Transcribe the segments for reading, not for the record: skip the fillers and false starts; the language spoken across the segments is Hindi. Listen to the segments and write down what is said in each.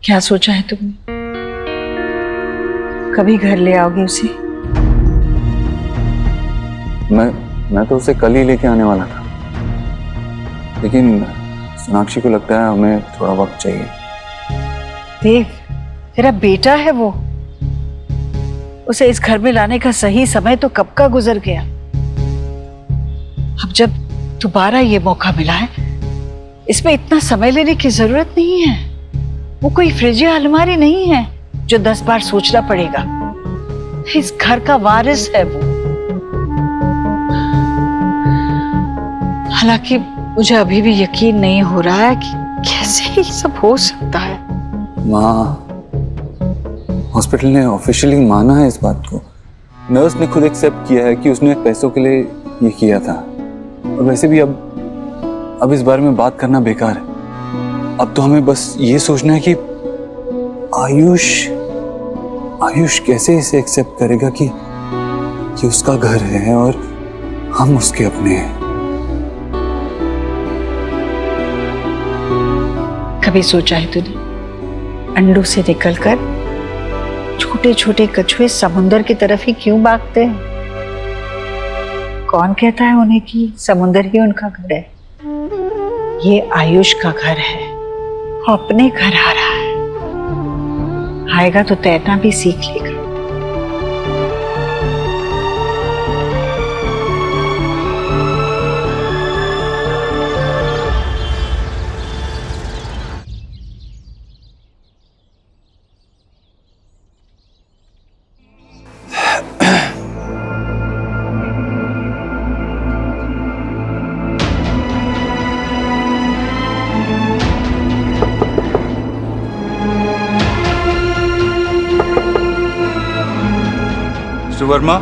क्या सोचा है तुमने? कभी घर ले आओगे उसे? मैं तो उसे कल ही लेके आने वाला था, लेकिन सोनाक्षी को लगता है हमें थोड़ा वक्त चाहिए। देव, तेरा बेटा है वो, उसे इस घर में लाने का सही समय तो कब का गुजर गया। अब जब दोबारा ये मौका मिला है, इसमें इतना समय लेने की जरूरत नहीं है। वो कोई फ्रिज या अलमारी नहीं है जो 10 बार सोचना पड़ेगा। इस घर का वारिस है वो। हालांकि मुझे अभी भी यकीन नहीं हो रहा है कि कैसे ये सब हो सकता है। माँ, हॉस्पिटल ने ऑफिशियली माना है इस बात को। नर्स ने खुद एक्सेप्ट किया है कि उसने पैसों के लिए ये किया था। और वैसे भी अब इस बारे में बात करना बेकार है। अब तो हमें बस ये सोचना है कि आयुष कैसे इसे एक्सेप्ट करेगा कि उसका घर है और हम उसके अपने हैं। कभी सोचा है तूने, अंडों से निकलकर छोटे छोटे कछुए समुंदर की तरफ ही क्यों भागते हैं? कौन कहता है उन्हें कि समुंदर ही उनका घर है? ये आयुष का घर है, वो अपने घर आ रहा है। आएगा तो तैरना भी सीख लेगा। Mister Verma,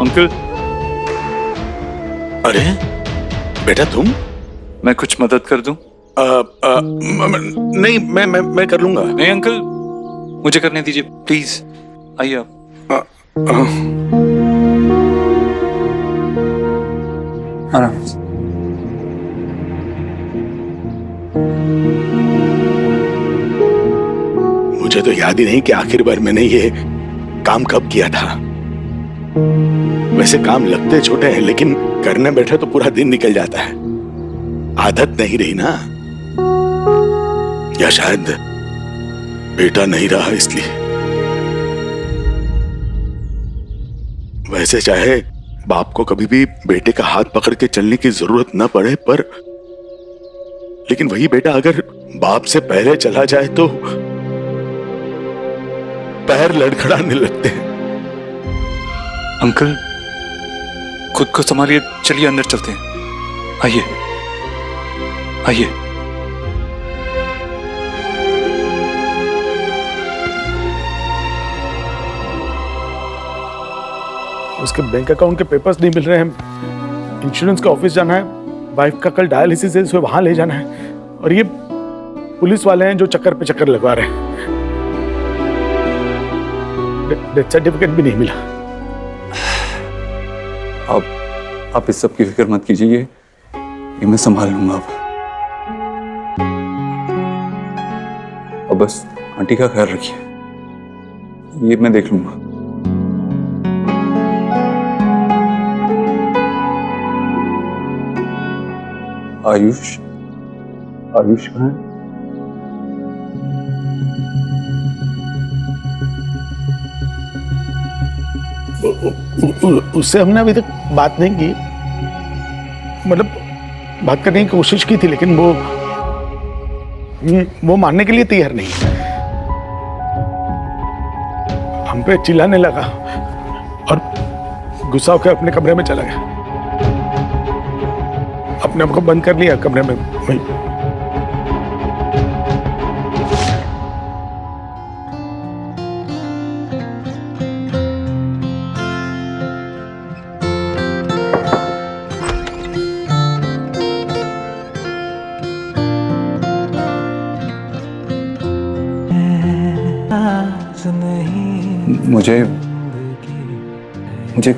uncle. अरे बेटा तुम? मैं कुछ मदद कर दूं? नहीं, मैं कर लूंगा। नहीं अंकल, मुझे करने दीजिए प्लीज। आइए आप। आराम से। मुझे तो याद ही नहीं कि आखिर बार मैंने ये काम कब किया था। वैसे काम लगते छोटे हैं, लेकिन करने बैठे तो पूरा दिन निकल जाता है। आदत नहीं रही ना, या शायद बेटा नहीं रहा इसलिए। वैसे चाहे बाप को कभी भी बेटे का हाथ पकड़ के चलने की जरूरत न पड़े, पर लेकिन वही बेटा अगर बाप से पहले चला जाए तो पैर लड़खड़ाने लगते हैं। अंकल, खुद को संभालिए, चलिए अंदर चलते हैं। आइए आइए। उसके बैंक अकाउंट के पेपर्स नहीं मिल रहे हैं। इंश्योरेंस का ऑफिस जाना है, वाइफ का कल डायलिसिस है, उसे वहां ले जाना है। और ये पुलिस वाले हैं जो चक्कर पे चक्कर लगवा रहे हैं। डेथ सर्टिफिकेट भी नहीं मिला। आप इस सब की फिक्र मत कीजिए, ये मैं संभाल लूंगा। अब बस आंटी का ख्याल रखिए, ये मैं देख लूंगा। आयुष कहाँ है? उससे हमने अभी तक बात नहीं की, मतलब बात करने की कोशिश की थी, लेकिन वो मानने के लिए तैयार नहीं। हम पे चिल्लाने लगा और गुस्सा होकर अपने कमरे में चला गया। अपने आप को बंद कर लिया कमरे में। मुझे मुझे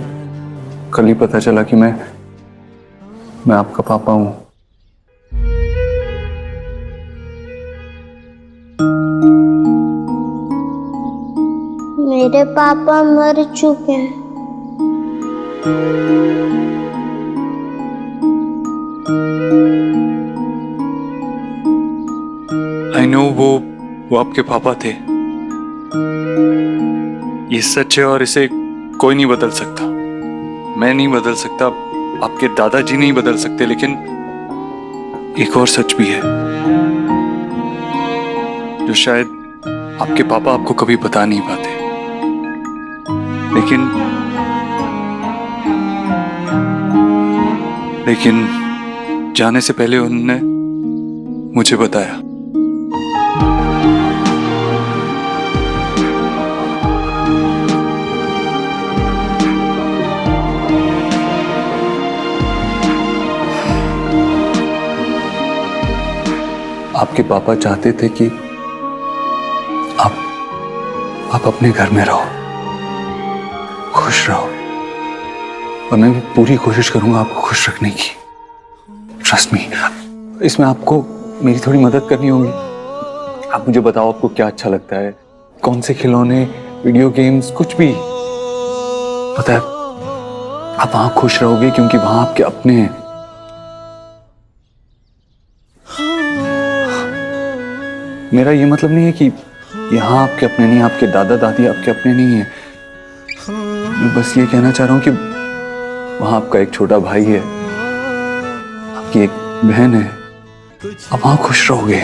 कल ही पता चला कि मैं आपका पापा हूं। मेरे पापा मर चुके हैं। आई नो, वो आपके पापा थे। ये सच है और इसे कोई नहीं बदल सकता। मैं नहीं बदल सकता, आपके दादाजी नहीं बदल सकते, लेकिन एक और सच भी है जो शायद आपके पापा आपको कभी बता नहीं पाते, लेकिन जाने से पहले उन्होंने मुझे बताया। आपके पापा चाहते थे कि आप अपने घर में रहो, खुश रहो, और मैं भी पूरी कोशिश करूंगा आपको खुश रखने की। ट्रस्ट मी, इसमें आपको मेरी थोड़ी मदद करनी होगी। आप मुझे बताओ आपको क्या अच्छा लगता है, कौन से खिलौने, वीडियो गेम्स, कुछ भी। पता है, आप वहां खुश रहोगे क्योंकि वहां आपके अपने हैं। मेरा ये मतलब नहीं है कि यहाँ आपके अपने नहीं, आपके दादा दादी आपके अपने नहीं है। मैं बस ये कहना चाह रहा हूँ कि वहां आपका एक छोटा भाई है, आपकी एक बहन है, आप वहां खुश रहोगे।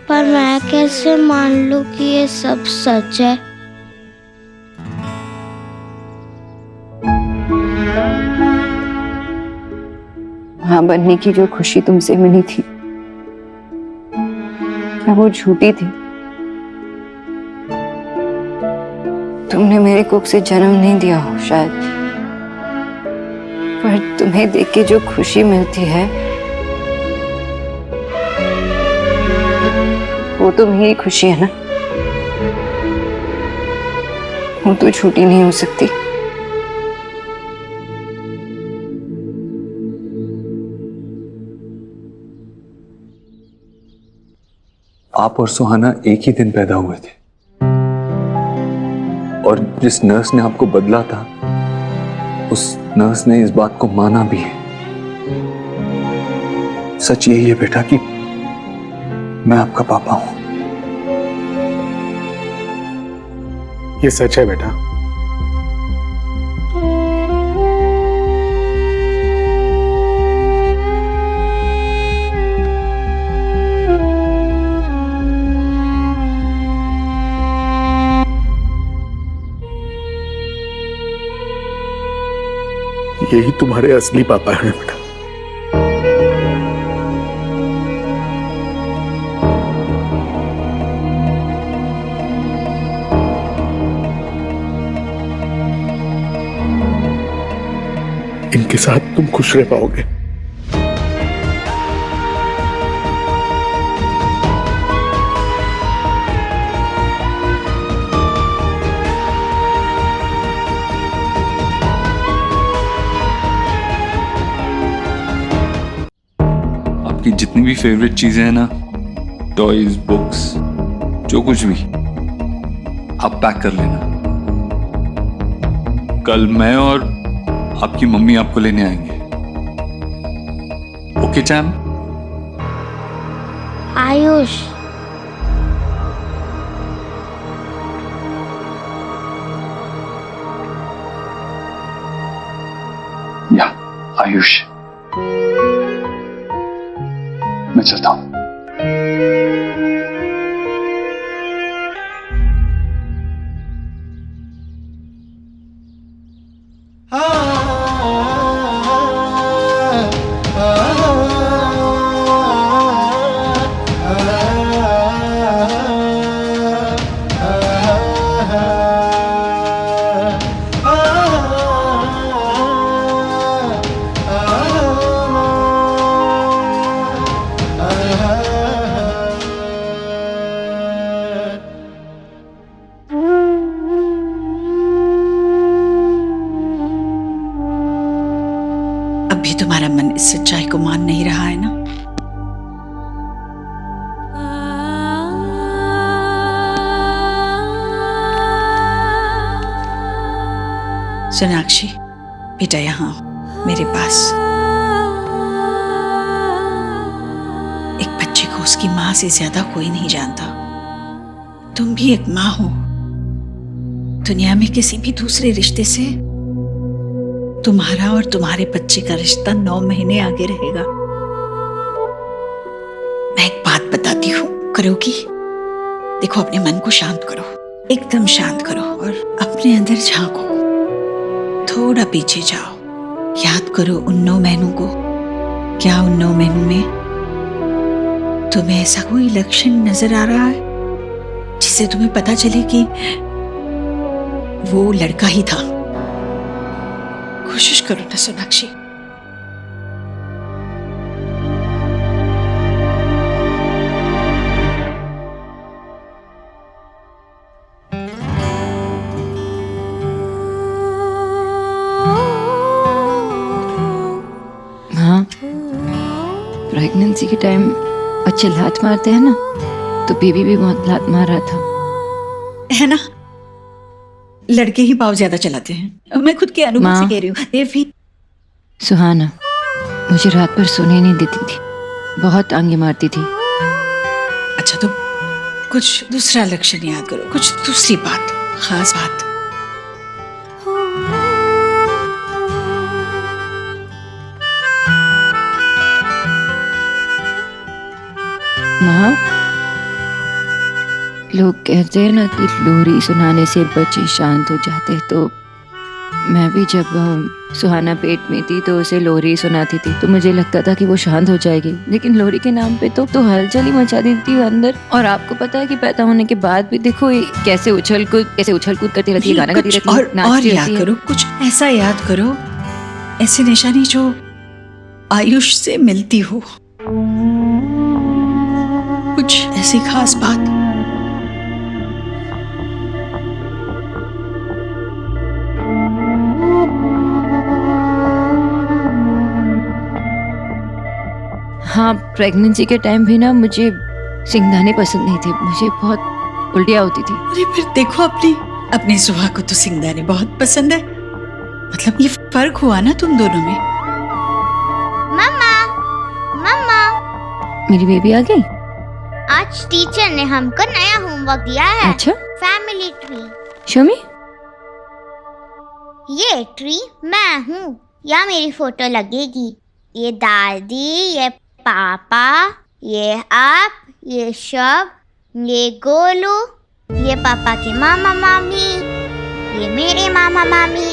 पर मैं कैसे मान लूं कि ये सब सच है? मां बनने की जो खुशी तुमसे मिली थी, क्या वो झूठी थी? तुमने मेरे कोख से जन्म नहीं दिया हो शायद, पर तुम्हें देख के जो खुशी मिलती है वो तो मेरी खुशी है ना, वो तो झूठी नहीं हो सकती। आप और सुहाना एक ही दिन पैदा हुए थे, और जिस नर्स ने आपको बदला था उस नर्स ने इस बात को माना भी है। सच यही है बेटा कि मैं आपका पापा हूं। ये सच है बेटा। यही तुम्हारे असली पापा हैं बेटा। इनके साथ तुम खुश रह पाओगे। आपकी जितनी भी फेवरेट चीजें हैं ना, टॉयज, बुक्स, जो कुछ भी, आप पैक कर लेना। कल मैं और आपकी मम्मी आपको लेने आएंगे। Okay charm? आयुष, या आयुष, मैं चलता हूं। तुम्हारा मन इस सच्चाई को मान नहीं रहा है ना? सोनाक्षी बेटा, यहाँ आओ मेरे पास। एक बच्चे को उसकी माँ से ज्यादा कोई नहीं जानता। तुम भी एक माँ हो। दुनिया में किसी भी दूसरे रिश्ते से तुम्हारा और तुम्हारे बच्चे का रिश्ता 9 महीने आगे रहेगा। मैं एक बात बताती हूँ, करोगी? देखो, अपने मन को शांत करो, एकदम शांत करो और अपने अंदर झांको। थोड़ा पीछे जाओ, याद करो उन 9 महीनों को। क्या उन 9 महीनों में तुम्हें ऐसा कोई लक्षण नजर आ रहा है जिससे तुम्हें पता चले कि वो लड़का ही था? कोशिश करो ना सोनाक्षी। हाँ, प्रेगनेंसी के टाइम बच्चे लात मारते हैं ना, तो बेबी भी बहुत लात मार रहा था, है ना? लड़के ही पाव ज्यादा चलाते हैं। मैं खुद के अनुभव से कह रही हूँ। ये भी सुहाना मुझे रात भर सोने नहीं देती थी, बहुत आंगे मारती थी। अच्छा, तो कुछ दूसरा लक्षण याद करो, कुछ दूसरी बात, खास बात। माँ, लोग कहते हैं ना कि लोरी सुनाने से बच्चे शांत हो जाते हैं, तो मैं भी जब सुहाना पेट में थी तो उसे लोरी सुनाती थी, तो मुझे लगता था कि वो शांत हो जाएगी। लेकिन लोरी के नाम पे तो हलचल ही मचा देती थी अंदर। और आपको पता है कि पैदा होने के बाद भी देखो ये कैसे उछल कूद करती रहती है, गाना गाती रहती है, और नाचती याद रहती है। करो, कुछ ऐसा याद करो, ऐसी निशानी जो आयुष से मिलती हो, कुछ ऐसी खास बात। हाँ, प्रेगनेंसी के टाइम भी ना मुझे सिंगदाने पसंद नहीं थे, मुझे बहुत उल्टियाँ होती थी। अरे फिर देखो, अपनी सुहा को तो सिंगदाने बहुत पसंद है। मतलब ये फर्क हुआ ना तुम दोनों में। मम्मा, मम्मा, मेरी बेबी आ गई। आज टीचर ने हमको नया होमवर्क दिया है। अच्छा, फैमिली ट्री। शो मी। ये ट्री मैं हूँ, यहाँ मेरी फोटो लगेगी। ये दादी, ये पापा, ये आप, ये शब, ये गोलू, ये पापा के मामा मामी, ये मेरे मामा मामी,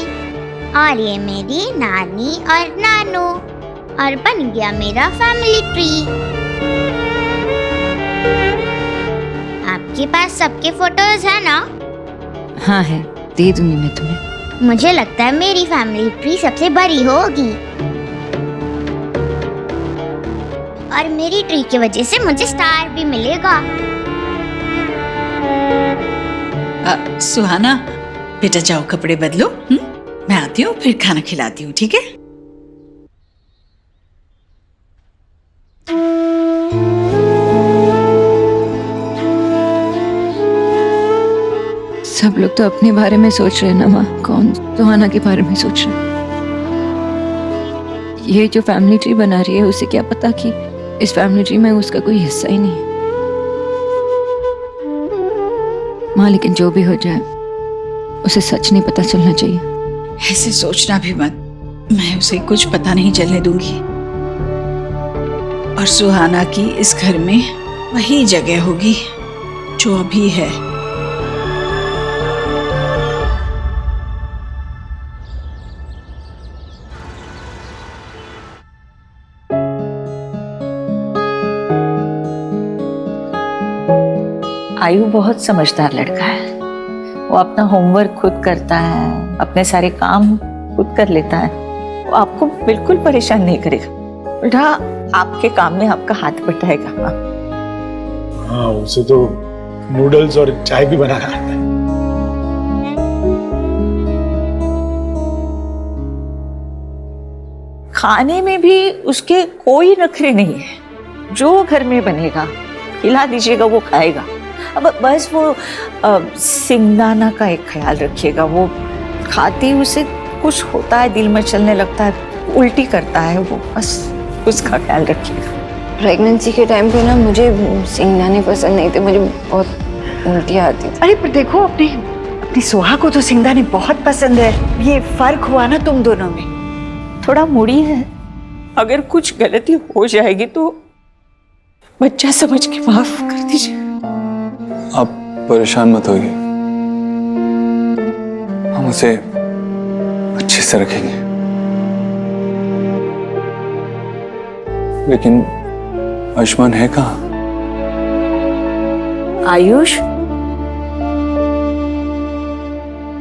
और ये मेरी नानी और नानू, और बन गया मेरा फैमिली ट्री। आपके पास सबके फोटोज है ना? हाँ है, दे दूंगी मैं तुम्हें। मुझे लगता है मेरी फैमिली ट्री सबसे बड़ी होगी, और मेरी ट्री की वजह से मुझे स्टार भी मिलेगा। सुहाना बेटा, जाओ कपड़े बदलो। मैं आती हूँ, फिर खाना खिलाती हूँ, ठीक है? सब लोग तो अपने बारे में सोच रहे हैं ना माँ, कौन सुहाना के बारे में सोच रहे हैं। ये जो फैमिली ट्री बना रही है, उसे क्या पता कि इस फैमिली ट्री में उसका कोई हिस्सा ही नहीं है। माँ, लेकिन जो भी हो जाए उसे सच नहीं पता चलना चाहिए। ऐसे सोचना भी मत, मैं उसे कुछ पता नहीं चलने दूंगी। और सुहाना की इस घर में वही जगह होगी जो अभी है। आयु बहुत समझदार लड़का है। वो अपना होमवर्क खुद करता है, अपने सारे काम खुद कर लेता है। वो आपको बिल्कुल परेशान नहीं करेगा, उल्टा आपके काम में आपका हाथ बटाएगा। हाँ, उसे तो नूडल्स और चाय भी बनाना आता है। खाने में भी उसके कोई नखरे नहीं है। जो घर में बनेगा खिला दीजिएगा, वो खाएगा। अब बस वो सिंगदाना का एक ख्याल रखिएगा, वो खाते ही उसे कुछ होता है, दिल में चलने लगता है, उल्टी करता है, वो बस उसका ख्याल रखिएगा। प्रेगनेंसी के टाइम पे ना मुझे सिंगदाने पसंद नहीं थे, मुझे बहुत उल्टियाँ आती थी। अरे पर देखो, अपनी सोहा को तो सिंगदाने बहुत पसंद है। ये फर्क हुआ ना तुम दोनों में। थोड़ा मुड़ी है, अगर कुछ गलती हो जाएगी तो बच्चा समझ के माफ कर दीजिए। आप परेशान मत होइए, हम उसे अच्छे से रखेंगे। लेकिन आयुष्मान है कहाँ? आयुष,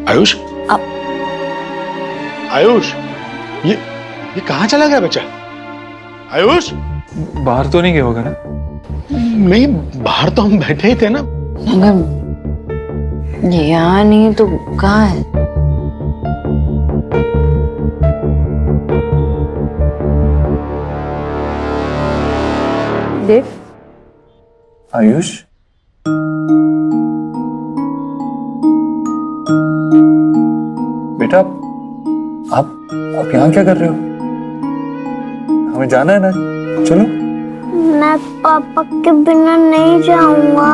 आयुष, आयुष, ये कहाँ चला गया बच्चा? आयुष, बाहर तो नहीं गया होगा ना? नहीं, बाहर तो हम बैठे ही थे ना। अगर यहाँ नहीं तो कहाँ है? देव, आयुष, बेटा आप यहाँ क्या कर रहे हो? हमें जाना है ना, चलो। मैं पापा के बिना नहीं जाऊंगा।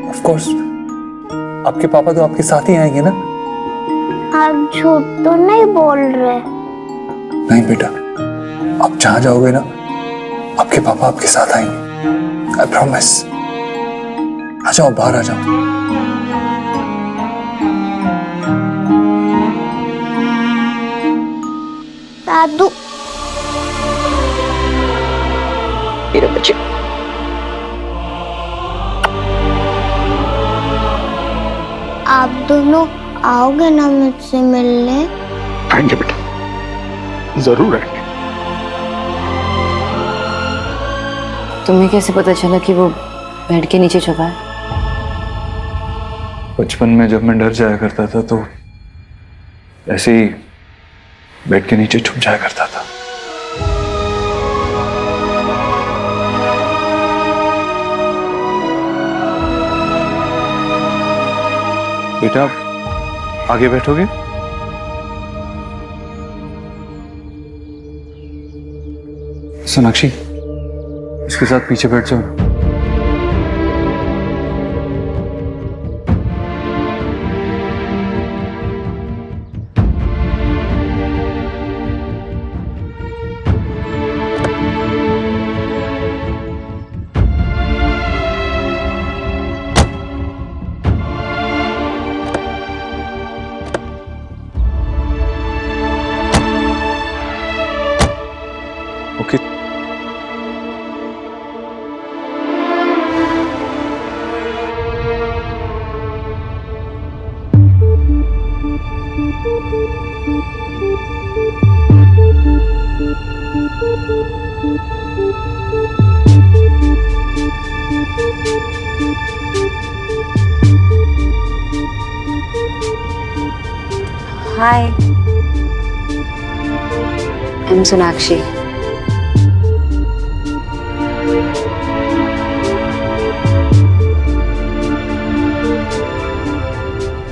ऑफ कोर्स, आपके पापा तो आपके साथ ही आएंगे ना? आप झूठ तो नहीं बोल रहे? नहीं बेटा, आप जहां जाओगे ना, आपके पापा आपके साथ आएंगे, आई प्रॉमिस। आ जाओ, बाहर आ जाओ। दादू, मेरे बच्चे, आप दोनों आओगे ना मुझसे मिलने? आएंगे बेटा, जरूर आएंगे। तुम्हें कैसे पता चला कि वो बेड के नीचे छुपा है? बचपन में जब मैं डर जाया करता था तो ऐसे ही बेड के नीचे छुप जाया करता था। बेटा, आगे बैठोगे? सोनाक्षी, इसके साथ पीछे बैठ जाओ। Okay, hi, I am Sonakshi.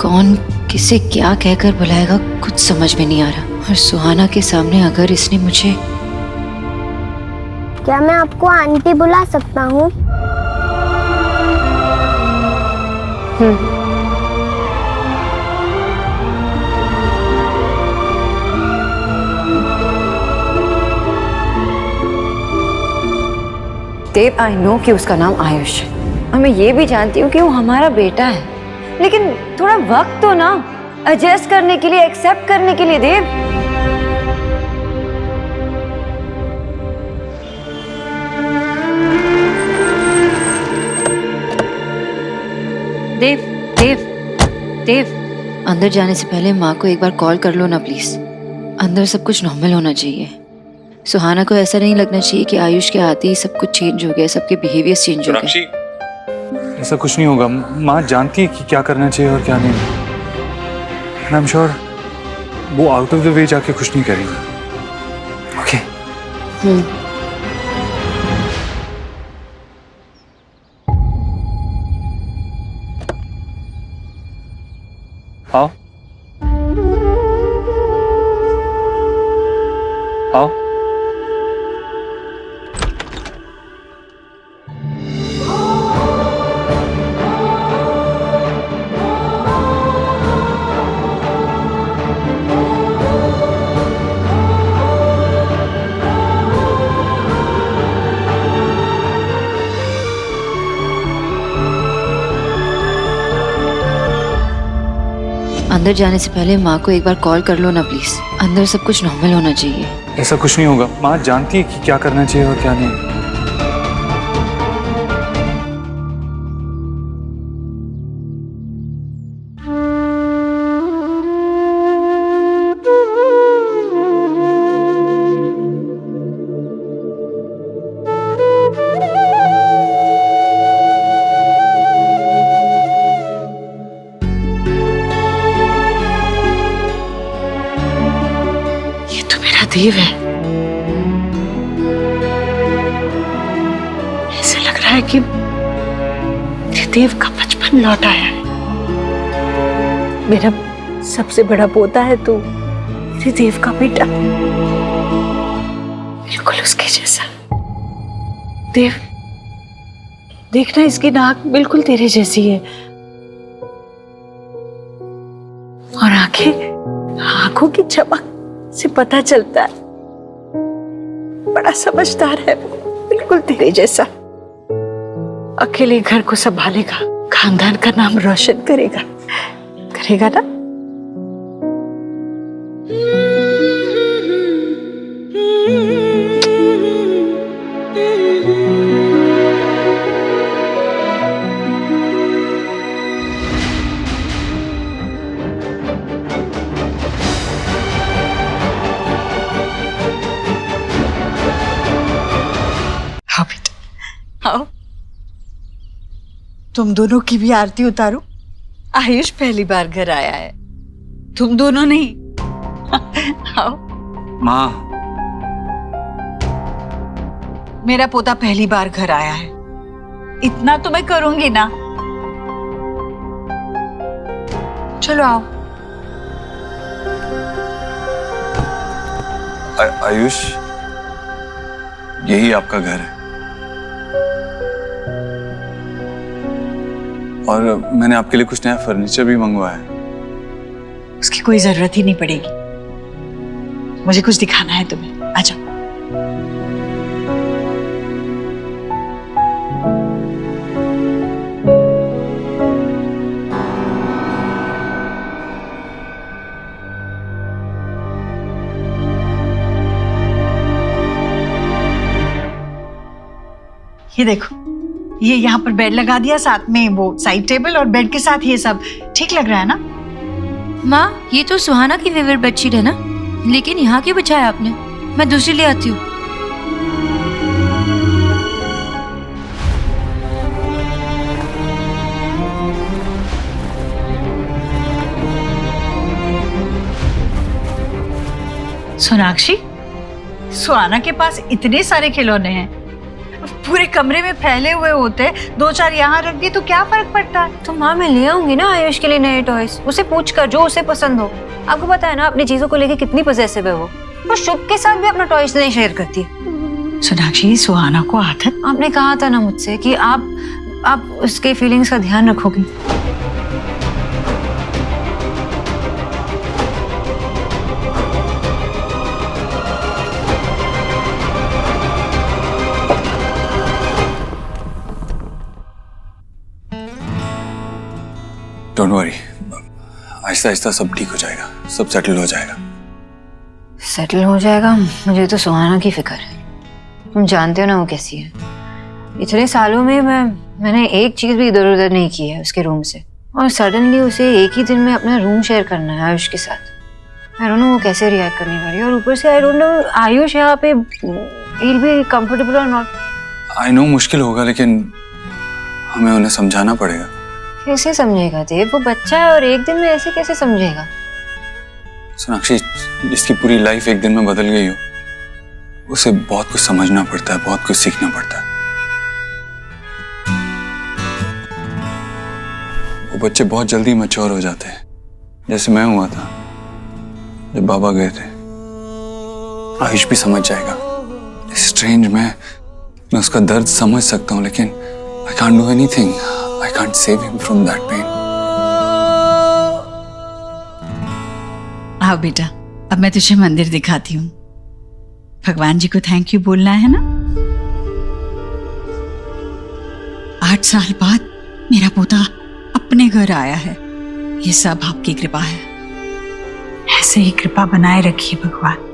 कौन किसे क्या कहकर बुलाएगा कुछ समझ में नहीं आ रहा। और सुहाना के सामने अगर इसने मुझे... क्या मैं आपको आंटी बुला सकता हूँ? देव, आई नो कि उसका नाम आयुष है और मैं ये भी जानती हूँ कि वो हमारा बेटा है, लेकिन थोड़ा वक्त तो ना एडजस्ट करने के लिए, एक्सेप्ट करने के लिए। देव, देव, देव, देव, अंदर जाने से पहले माँ को एक बार कॉल कर लो ना प्लीज। अंदर सब कुछ नॉर्मल होना चाहिए। सुहाना को ऐसा नहीं लगना चाहिए कि आयुष के आते ही सब कुछ चेंज हो गया, सबके बिहेवियर चेंज हो गए। ऐसा कुछ नहीं होगा। माँ जानती है कि क्या करना चाहिए और क्या नहीं। आई एम श्योर वो आउट ऑफ द वे जाके कुछ नहीं करेगी। ओके आओ आओ। अंदर जाने से पहले माँ को एक बार कॉल कर लो ना प्लीज। अंदर सब कुछ नॉर्मल होना चाहिए। ऐसा कुछ नहीं होगा, माँ जानती है कि क्या करना चाहिए और क्या नहीं। ये तो मेरा देव है। ऐसे लग रहा है कि मेरे देव का बचपन लौट आया है। मेरा सबसे बड़ा पोता है तो मेरे देव का बेटा बिल्कुल उसके जैसा। देव, देखना इसकी नाक बिल्कुल तेरे जैसी है और आंखों की चमक से पता चलता है बड़ा समझदार है वो, बिल्कुल तेरे जैसा। अकेले घर को संभालेगा, खानदान का नाम रोशन करेगा, करेगा ना? हाँ बेटा, आओ। तुम दोनों की भी आरती उतारो। आयुष पहली बार घर आया है, तुम दोनों नहीं। आओ। माँ, मेरा पोता पहली बार घर आया है, इतना तो मैं करूंगी ना। चलो आओ। आयुष, यही आपका घर है और मैंने आपके लिए कुछ नया फर्नीचर भी मंगवाया है। उसकी कोई जरूरत ही नहीं पड़ेगी। मुझे कुछ दिखाना है तुम्हें, आ जाओ। ये देखो, ये यहाँ पर बेड लगा दिया, साथ में वो साइड टेबल और बेड के साथ ये सब ठीक लग रहा है ना? माँ, ये तो सुहाना की फेवरेट बेडशीट है ना, लेकिन यहाँ क्यों बिछाया आपने? मैं दूसरी ले आती हूँ। सोनाक्षी, सुहाना के पास इतने सारे खिलौने हैं, पूरे कमरे में फैले हुए होते, दो चार यहाँ रख दी तो क्या फर्क पड़ता है? तो माँ, मैं ले आऊंगी ना आयुष के लिए नए टॉयज। उसे पूछ कर जो उसे पसंद हो। आपको पता है ना अपनी चीजों को लेके कितनी पजेसिव है वो शुभ के साथ भी अपना टॉयज नहीं शेयर करती है। सोनाक्षी, सुहाना को आदत। आपने कहा था ना मुझसे कि आप उसके फीलिंग्स का ध्यान रखोगी। डोंट वरी, आहिस्ता आहिस्ता सब ठीक हो जाएगा, सब सेटल हो जाएगा। सेटल हो जाएगा? मुझे तो सुहाना की फिक्र है। तुम जानते हो ना वो कैसी है। इतने सालों में मैंने एक चीज भी इधर उधर नहीं की है उसके रूम से, और सडनली उसे एक ही दिन में अपना रूम शेयर करना है आयुष के साथ। आई डोंट नो वो कैसे रिएक्ट करने वाली है, और ऊपर से आई डोंट नो आयुष यहाँ पे he'll be comfortable or not। I know मुश्किल होगा, लेकिन हमें उन्हें समझाना पड़ेगा। कैसे समझेगा देव? वो बच्चा है और एक दिन में ऐसे कैसे समझेगा? सोनाक्षी, जिसकी पूरी लाइफ एक दिन में बदल गई हो, उसे बहुत कुछ समझना पड़ता है, बहुत कुछ सीखना पड़ता है। वो बच्चे बहुत जल्दी मैच्योर हो जाते हैं, जैसे मैं हुआ था जब बाबा गए थे। आयुष भी समझ जाएगा। स्ट्रेंज, मैं उसका दर्द समझ सकता हूँ, लेकिन I can't do anything. I can't save him from that pain. आओ बेटा, अब मैं तुझे मंदिर दिखाती हूँ। भगवान जी को थैंक यू बोलना है ना। 8 साल बाद मेरा पोता अपने घर आया है। ये सब आपकी कृपा है। ऐसे ही कृपा बनाए रखिए भगवान।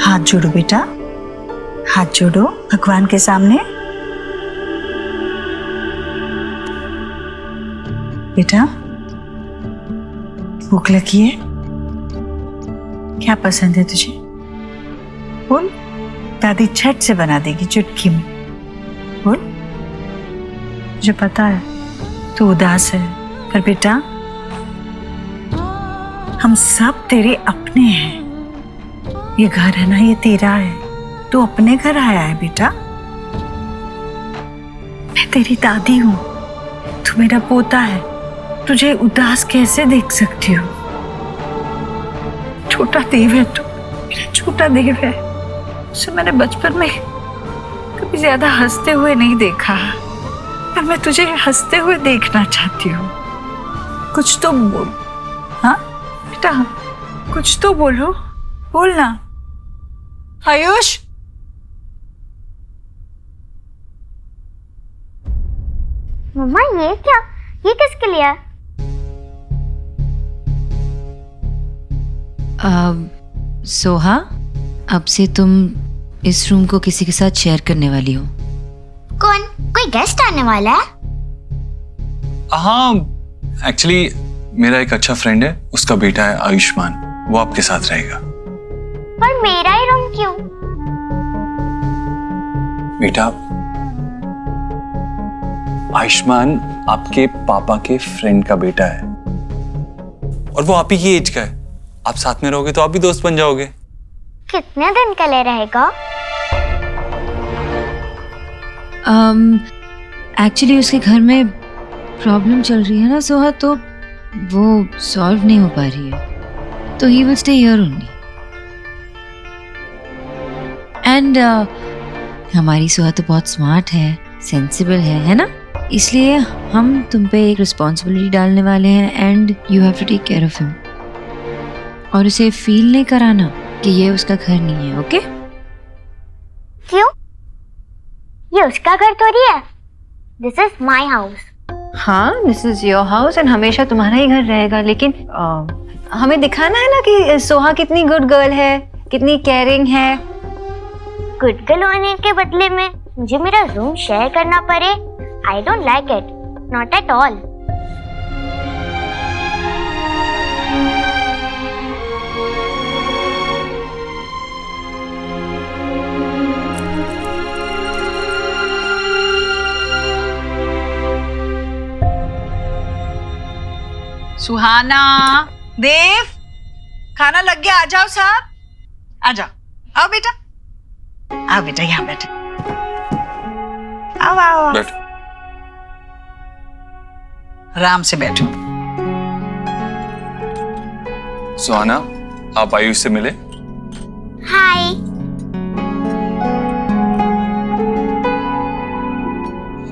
हाथ जोड़ो बेटा, हाथ जोड़ो भगवान के सामने। बेटा, भूख लगी है? क्या पसंद है तुझे? बोल, दादी झट से बना देगी चुटकी में। बोल। मुझे पता है तू उदास है, पर बेटा हम सब तेरे अपने हैं। ये घर है ना, ये तेरा है। तू अपने घर आया है बेटा। मैं तेरी दादी हूं, तू मेरा पोता है। तुझे उदास कैसे देख सकती हूँ? छोटा देव है तू, मेरा छोटा देव है। उसे मैंने बचपन में कभी ज्यादा हंसते हुए नहीं देखा, पर मैं तुझे हंसते हुए देखना चाहती हूँ। कुछ तो बोल। हाँ बेटा, कुछ तो बोलो, बोलना। आयुष, मम्मा ये क्या? ये किसके लिए है? सोहा, अब से तुम इस रूम को किसी के साथ शेयर करने वाली हो। कौन? कोई गेस्ट आने वाला है? हाँ, एक्चुअली मेरा एक अच्छा फ्रेंड है, उसका बेटा है आयुष्मान, वो आपके साथ रहेगा। पर मेरा ही रूम क्यों? बेटा, आयुष्मान आपके पापा के फ्रेंड का बेटा है और वो आप ही की एज का है। आप साथ में रहोगे तो आप भी दोस्त बन जाओगे। कितने दिन के लिए रहेगा? एक्चुअली उसके घर में प्रॉब्लम चल रही है ना सोहा, तो वो सॉल्व नहीं हो पा रही है, तो he will stay here only. And हमारी सोहा तो बहुत स्मार्ट है, सेंसिबल है ना? इसलिए हम तुम पे एक रिस्पॉन्सिबिलिटी डालने वाले हैं and you have to take care of him. और उसे फील नहीं कराना कि ये उसका घर नहीं है, ओके? क्यों? ये उसका घर थोड़ी है। This is my house. हाँ, this is your house and हमेशा तुम्हारा ही घर रहेगा, लेकिन हमें दिखाना है ना कि सोहा कितनी गुड गर्ल है, कितनी केयरिंग है। गुड गर्ल होने के बदले में मुझे मेरा रूम शेयर करना पड़े, I don't like it, not at all. Suhana, Dev, खाना लग गया। आ जाओ साहब, आ जाओ। आओ बेटा, आओ बेटा, यहाँ बैठो। आओ आओ, बैठ। आराम से बैठो। सुहाना, आप आयुष से मिले? हाय।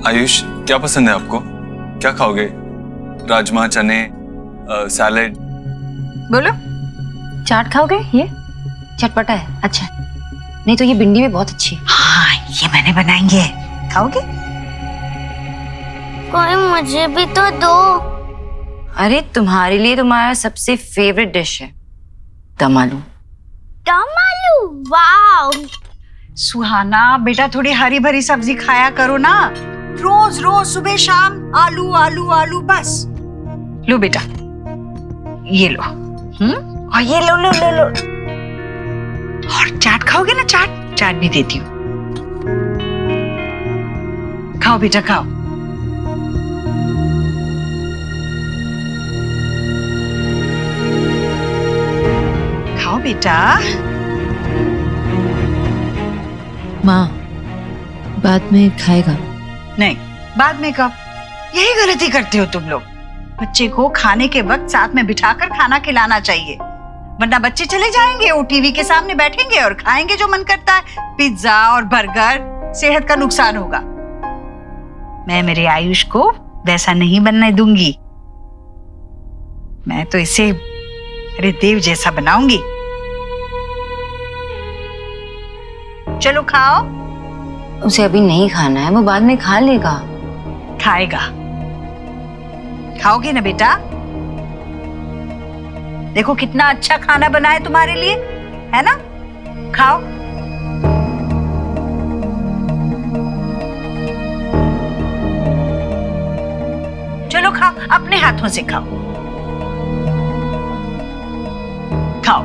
आयुष, क्या पसंद है आपको? क्या खाओगे? राजमा, चने, सैलेड? बोलो। चाट खाओगे? ये चटपटा है, अच्छा। नहीं तो ये भिंडी भी बहुत अच्छी है। हाँ, ये मैंने बनाएंगे, खाओगे? कोई मुझे भी तो दो। अरे तुम्हारे लिए तुम्हारा सबसे फेवरेट डिश है दम आलू। दम आलू, वाओ। सुहाना बेटा, थोड़ी हरी भरी सब्जी खाया करो ना। रोज रोज सुबह शाम आलू आलू आलू बस। लो बेटा, ये लो। और ये लो लो लो लो। और चाट खाओगे ना? चाट, चाट भी देती हूँ। खाओ बेटा, खाओ। बेटा। माँ बाद में खाएगा। नहीं, बाद में कब? यही गलती करते हो तुम लोग। बच्चे को खाने के वक्त साथ में बिठाकर खाना खिलाना चाहिए, वरना बच्चे चले जाएंगे, वो टीवी के सामने बैठेंगे और खाएंगे जो मन करता है, पिज्जा और बर्गर। सेहत का नुकसान होगा। मैं मेरे आयुष को वैसा नहीं बनने दूंगी। मैं तो इसे अरे देव जैसा बनाऊंगी। चलो खाओ। उसे अभी नहीं खाना है, वो बाद में खा लेगा। खाएगा। खाओगे ना बेटा? देखो कितना अच्छा खाना बना है तुम्हारे लिए, है ना? खाओ। चलो खाओ, अपने हाथों से खाओ। खाओ।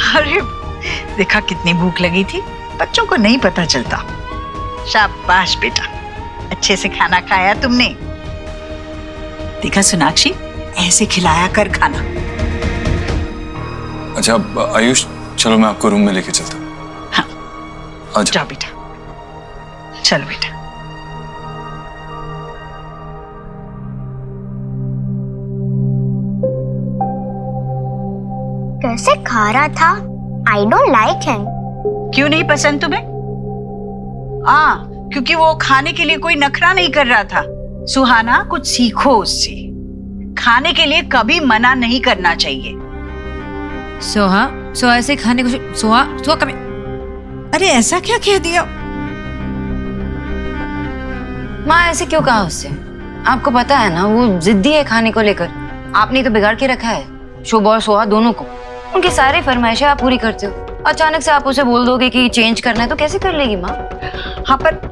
अरे देखा कितनी भूख लगी थी, बच्चों को नहीं पता चलता। शाबाश बेटा, अच्छे से खाना खाया तुमने। देखा सोनाक्षी, ऐसे खिलाया कर खाना। अच्छा आयुष, चलो मैं आपको रूम में लेके चलता हूँ। हाँ अच्छा जाओ बेटा, चलो बेटा। कैसे खा रहा था? आई डोंट लाइक हिम। क्यों नहीं पसंद तुम्हें? क्योंकि वो खाने के लिए कोई नखरा नहीं कर रहा था। सुहाना, कुछ सीखो उससे। खाने के लिए कभी मना नहीं करना चाहिए। सोहा ऐसे खाने को सोहा कभी। अरे ऐसा क्या कह दिया? माँ ऐसे क्यों कहा उससे? आपको पता है ना वो जिद्दी है खाने को लेकर। आपने तो बिगाड़ के रखा है शुभ और सोहा दोनों को। उनकी सारी फरमाइशें आप पूरी करते हो, अचानक से आप उसे बोल दोगे कि चेंज करना है, तो कैसे कर लेगी माँ? हाँ पर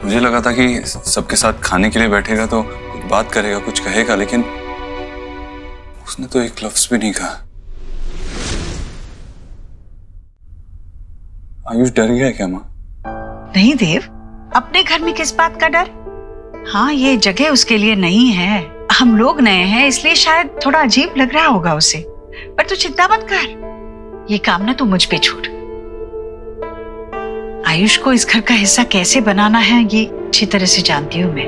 मुझे लगा था कि सबके साथ खाने के लिए बैठेगा तो कुछ बात करेगा, कुछ कहेगा, लेकिन उसने तो एक लफ्ज भी नहीं कहा। आयुष डर गया क्या माँ? नहीं देव, अपने घर में किस बात का डर? हाँ, ये जगह उसके लिए नहीं है। हम लोग नए हैं, इसलिए शायद थोड़ा अजीब लग रहा होगा उसे। पर तू चिंता मत कर, ये काम ना तू मुझ पे छोड़। आयुष को इस घर का हिस्सा कैसे बनाना है ये अच्छी तरह से जानती हूँ मैं।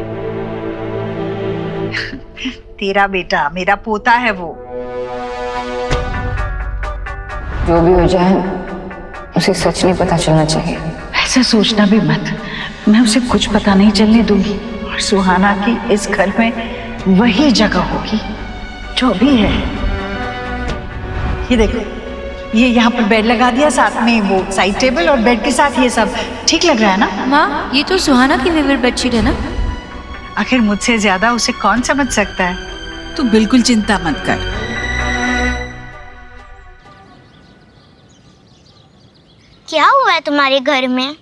तेरा बेटा मेरा पोता है वो। जो भी हो जाए उसे सच नहीं पता चलना चाहिए। ऐसा सोचना भी मत, मैं उसे कुछ पता नहीं चलने दूंगी। और सुहाना की इस घर में वही जगह होगी जो भी है। ये देखो, ये यहाँ पर बेड लगा दिया, साथ में वो साइड टेबल और बेड के साथ ये सब ठीक लग रहा है ना? माँ ये तो सुहाना की फेवरेट बेडशीट है ना? आखिर मुझसे ज्यादा उसे कौन समझ सकता है? तू बिल्कुल चिंता मत कर। क्या हुआ है तुम्हारे घर में?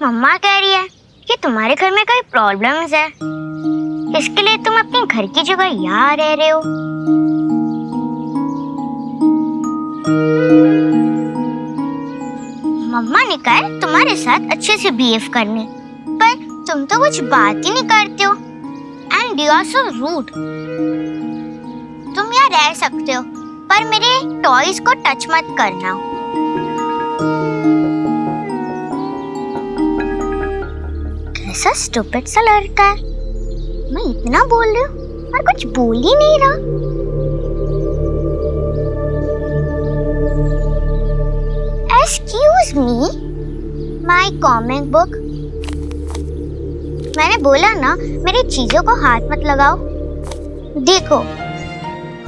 मम्मा कह रही है कि तुम्हारे घर में कोई प्रॉब्लम्स है, इसके लिए तुम अपने घर की जगह यहाँ रह रहे हो। मम्मा ने कहा तुम्हारे साथ अच्छे से बिहेव करने, पर तुम तो कुछ बात ही नहीं करते हो। And you are so rude. तुम यहाँ रह सकते हो, पर मेरे टॉयज को टच मत करना। कैसा स्टूपिड सा लड़का है। मैं इतना बोल रही हूँ और कुछ बोल ही नहीं रहा। Excuse me, my comic book। मैंने बोला ना मेरी चीजों को हाथ मत लगाओ। देखो,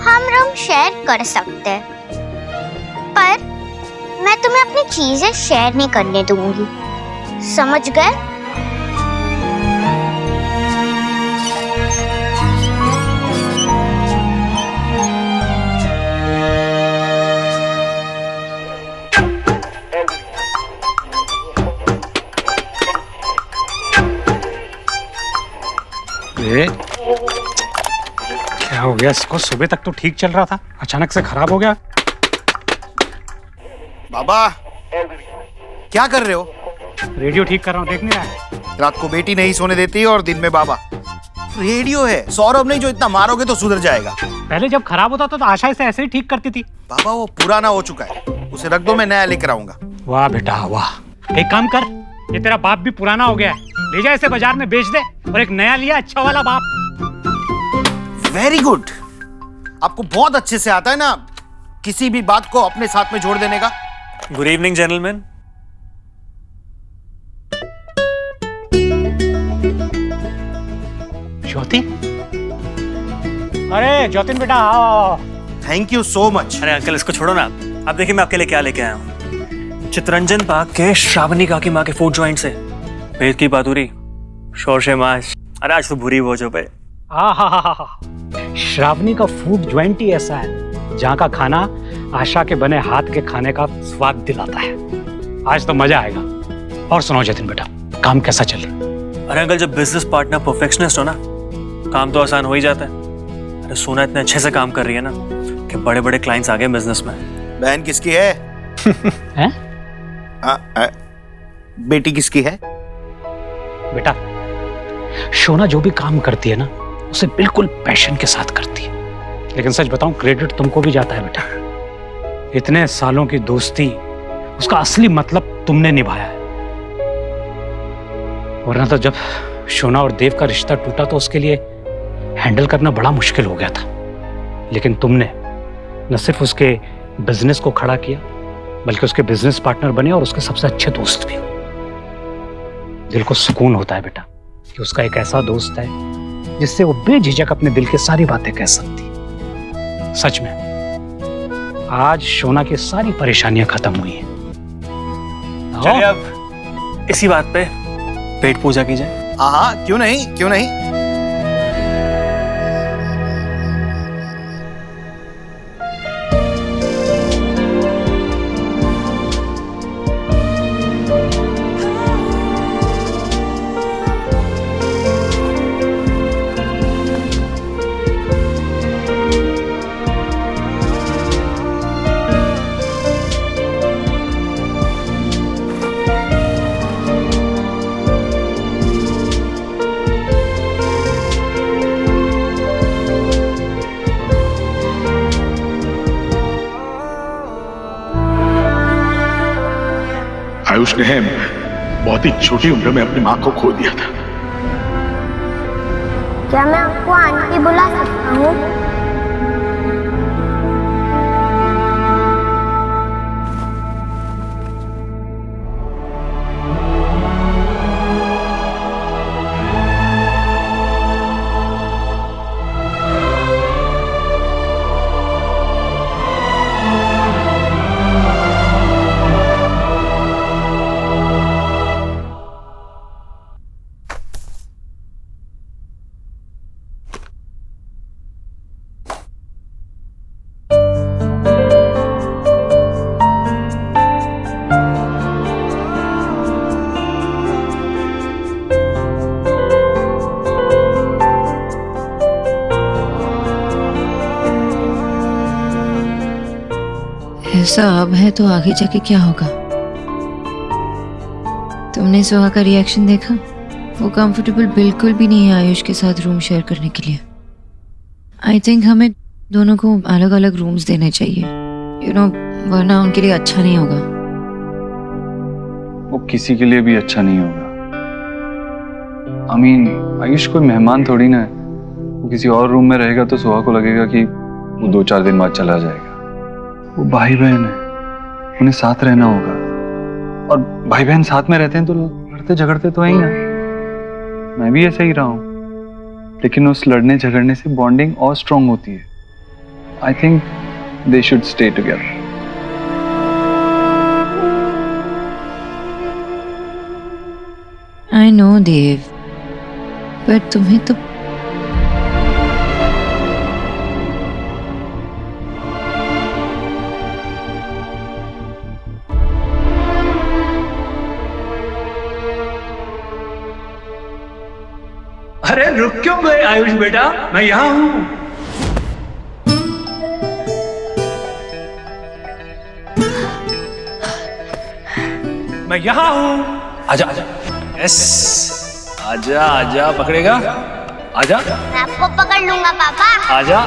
हम रूम शेयर कर सकते हैं, पर मैं तुम्हें अपनी चीजें शेयर नहीं करने दूंगी, समझ गए? क्या हो गया इसको? सुबह तक तो ठीक चल रहा था, अचानक से खराब हो गया। बाबा क्या कर रहे हो? रेडियो ठीक कर रहा हूँ, देख नहीं रहा है? रात को बेटी नहीं सोने देती और दिन में बाबा। रेडियो है, सौरभ नहीं जो इतना मारोगे तो सुधर जाएगा। पहले जब खराब होता था तो आशा इसे ऐसे ही ठीक करती थी। बाबा वो पुराना हो चुका है, उसे रख दो, मैं नया लेकर आऊंगा। वाह बेटा वाह। एक काम कर, ये तेरा बाप भी पुराना हो गया है, ले जा इसे बाजार में बेच दे और एक नया लिया अच्छा वाला बाप। Very good. आपको बहुत अच्छे से आता है ना किसी भी बात को अपने साथ में जोड़ देने का। Good evening gentleman. ज्योति, अरे ज्योतिन बेटा आओ। Thank you so much. अरे अंकल इसको छोड़ो ना, आप देखिए मैं आपके लिए क्या लेके आया हूँ। चितरंजन पार्क के श्रावणी काकी माँ के फूड जॉइंट से भेद की पातुरी, शोरशे माश। अरे आज तो भूरी भोजो पे। श्रावणी का फूड ज्वाइंट ही ऐसा है जहाँ का खाना आशा के बने हाथ के खाने का स्वाद दिलाता है। आज तो मजा आएगा। और सुनो जतिन बेटा, काम कैसा चले? अरे अंकल जब बिजनेस पार्टनर परफेक्शनिस्ट हो ना, काम तो आसान हो ही जाता है। अरे सोना इतने अच्छे से काम कर रही है ना कि बड़े बड़े क्लाइंट्स आ गए बिजनेस में। बहन किसकी है? हैं? बेटी किसकी है? बेटा शोना जो भी काम करती है ना उसे बिल्कुल पैशन के साथ करती है। लेकिन सच बताऊं, क्रेडिट तुमको भी जाता है बेटा। इतने सालों की दोस्ती, उसका असली मतलब तुमने निभाया है। वरना तो जब शोना और देव का रिश्ता टूटा तो उसके लिए हैंडल करना बड़ा मुश्किल हो गया था। लेकिन तुमने न सिर्फ उसके बिजनेस को खड़ा किया बल्कि उसके बिजनेस पार्टनर बने और उसके सबसे अच्छे दोस्त भी। दिल को सुकून होता है बेटा कि उसका एक ऐसा दोस्त है जिससे वो बेझिझक अपने दिल की सारी बातें कह सकती है। सच में आज शोना की सारी परेशानियां खत्म हुई हैं। चलिए अब इसी बात पे पेट पूजा की जाए। हाँ क्यों नहीं, क्यों नहीं। आयुष ने बहुत ही छोटी उम्र में अपनी माँ को खो दिया था। क्या मैं आपको आंटी बुला सकता हूँ? ऐसा अब है तो आगे जाके क्या होगा? तुमने सुहा का रिएक्शन देखा? वो कंफर्टेबल बिल्कुल भी नहीं है आयुष के साथ रूम शेयर करने के लिए। आई थिंक हमें दोनों को अलग अलग रूम्स देने चाहिए, यू नो, वरना उनके लिए अच्छा नहीं होगा। वो किसी के लिए भी अच्छा नहीं होगा। आयुष कोई मेहमान थोड़ी ना है। वो किसी और रूम में रहेगा तो सुहा को लगेगा कि वो 2-4 दिन बाद चला जाएगा। वो भाई बहन है, उन्हें साथ रहना होगा। और भाई बहन साथ में रहते हैं तो लड़ते झगड़ते तो है ही ना। मैं भी ऐसे ही रहा हूँ, लेकिन उस लड़ने झगड़ने से बॉन्डिंग और स्ट्रांग होती है। I think they should stay together. I know Dev, पर तुम्हें तो अरे रुक क्यों गए आयुष बेटा, मैं यहाँ हूँ। मैं यहाँ हूँ। आजा आजा। यस, आजा आजा, पकड़ेगा? आजा। मैं आपको पकड़ लूंगा पापा। आजा।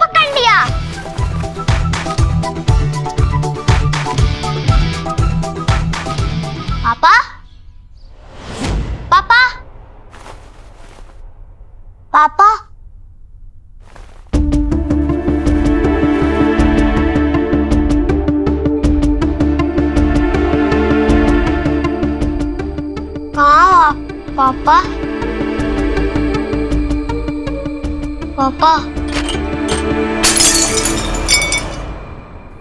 पकड़ लिया। पापा, पापा, पापा। कहाँ पापा? पापा,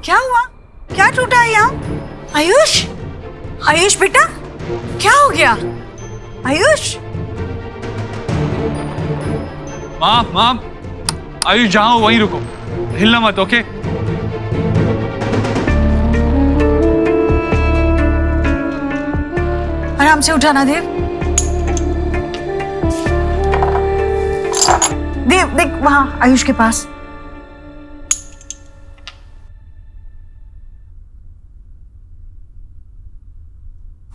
क्या हुआ? क्या टूटा है यहाँ? आयुष, आयुष बेटा, क्या हो गया? आयुष, माँ, आयुष जहाँ हो वहीं रुको, हिलना मत, ओके? आराम से उठाना देव। देव देख वहां आयुष के पास।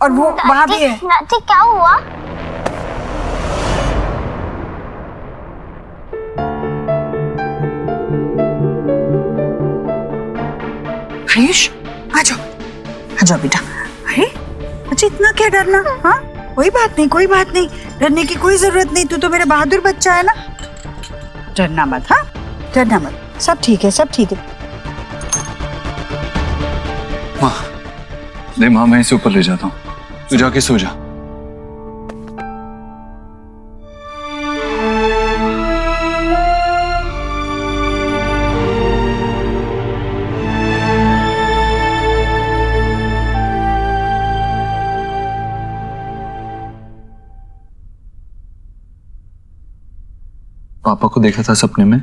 और वो वहां भी है। नाती क्या हुआ? आयुष आ जाओ बेटा। अरे अच्छा इतना क्या डरना? हाँ कोई बात नहीं, कोई बात नहीं, डरने की कोई जरूरत नहीं। तू तो मेरा बहादुर बच्चा है ना, डरना मत। हाँ डरना मत, सब ठीक है, सब ठीक है। माँ, नहीं माँ, मैं इसे ऊपर ले जाता हूँ, तू जाके सो जा। पापा को देखा था सपने में।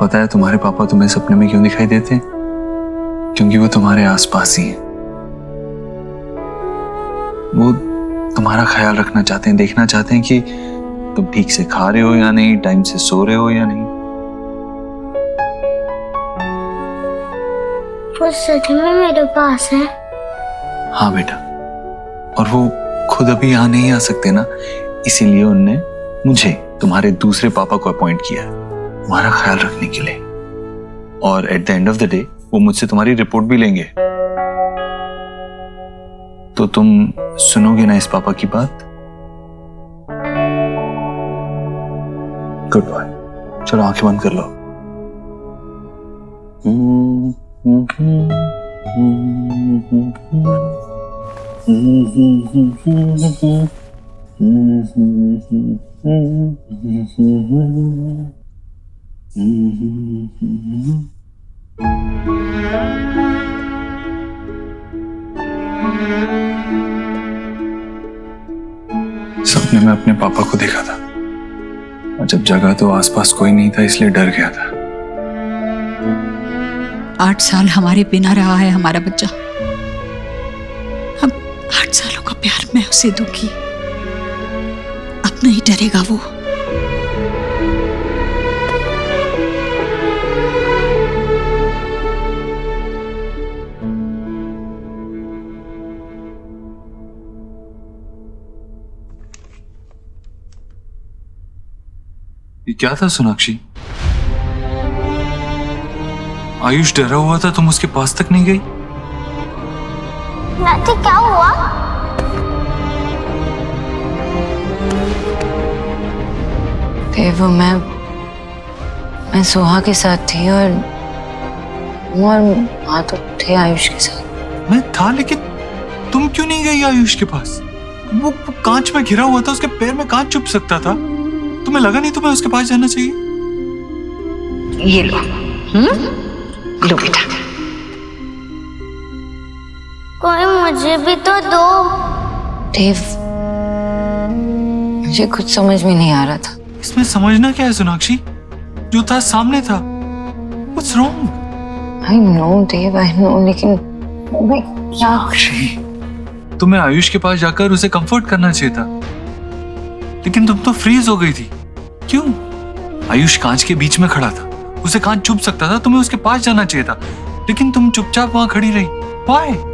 पता है तुम्हारे पापा तुम्हें सपने में क्यों दिखाई देते हैं? क्योंकि वो तुम्हारे आसपास ही हैं। वो तुम्हारा ख्याल रखना चाहते हैं, देखना चाहते हैं कि तुम ठीक से खा रहे हो या नहीं, टाइम से सो रहे हो या नहीं। वो सच में मेरे पास है? हाँ बेटा, और वो खुद अभी यहाँ नहीं आ सकते ना, इसीलिए उनने मुझे, तुम्हारे दूसरे पापा को अपॉइंट किया है तुम्हारा ख्याल रखने के लिए। और at the end of the day वो मुझसे तुम्हारी रिपोर्ट भी लेंगे। तो तुम सुनोगे ना इस पापा की बात? गुड बॉय, चलो आंखें बंद कर लो। सपने में अपने पापा को देखा था, और जब जगा तो आसपास कोई नहीं था, इसलिए डर गया था। 8 साल हमारे बिना रहा है हमारा बच्चा। अब 8 सालों का प्यार मैं उसे दूंगी, अब नहीं डरेगा वो। ये क्या था सोनाक्षी? आयुष डरा हुआ था, तुम उसके पास तक नहीं गई? नाती क्या हुआ? देव, मैं सोहा के साथ थी और वहां तो थे आयुष के साथ। मैं था, लेकिन तुम क्यों नहीं गई आयुष के पास? वो कांच में घिरा हुआ था, उसके पैर में कांच चुभ सकता था। तुम्हें लगा नहीं तुम्हें उसके पास जाना चाहिए? ये लो, लो बेटा। कोई मुझे भी तो दो। देव, मुझे कुछ समझ में नहीं आ रहा था। इसमें समझना क्या है सोनाक्षी? जो था सामने था। What's wrong? I know Dev, I know, लेकिन मैं क्या तुम्हें आयुष के पास जाकर उसे कंफर्ट करना चाहिए था, लेकिन तुम तो फ्रीज हो गई थी। क्यों? आयुष कांच के बीच में खड़ा था, उसे कांच चुभ सकता था, तुम्हें उसके पास जाना चाहिए था, लेकिन तुम चुपचाप वहां खड़ी रही। Why?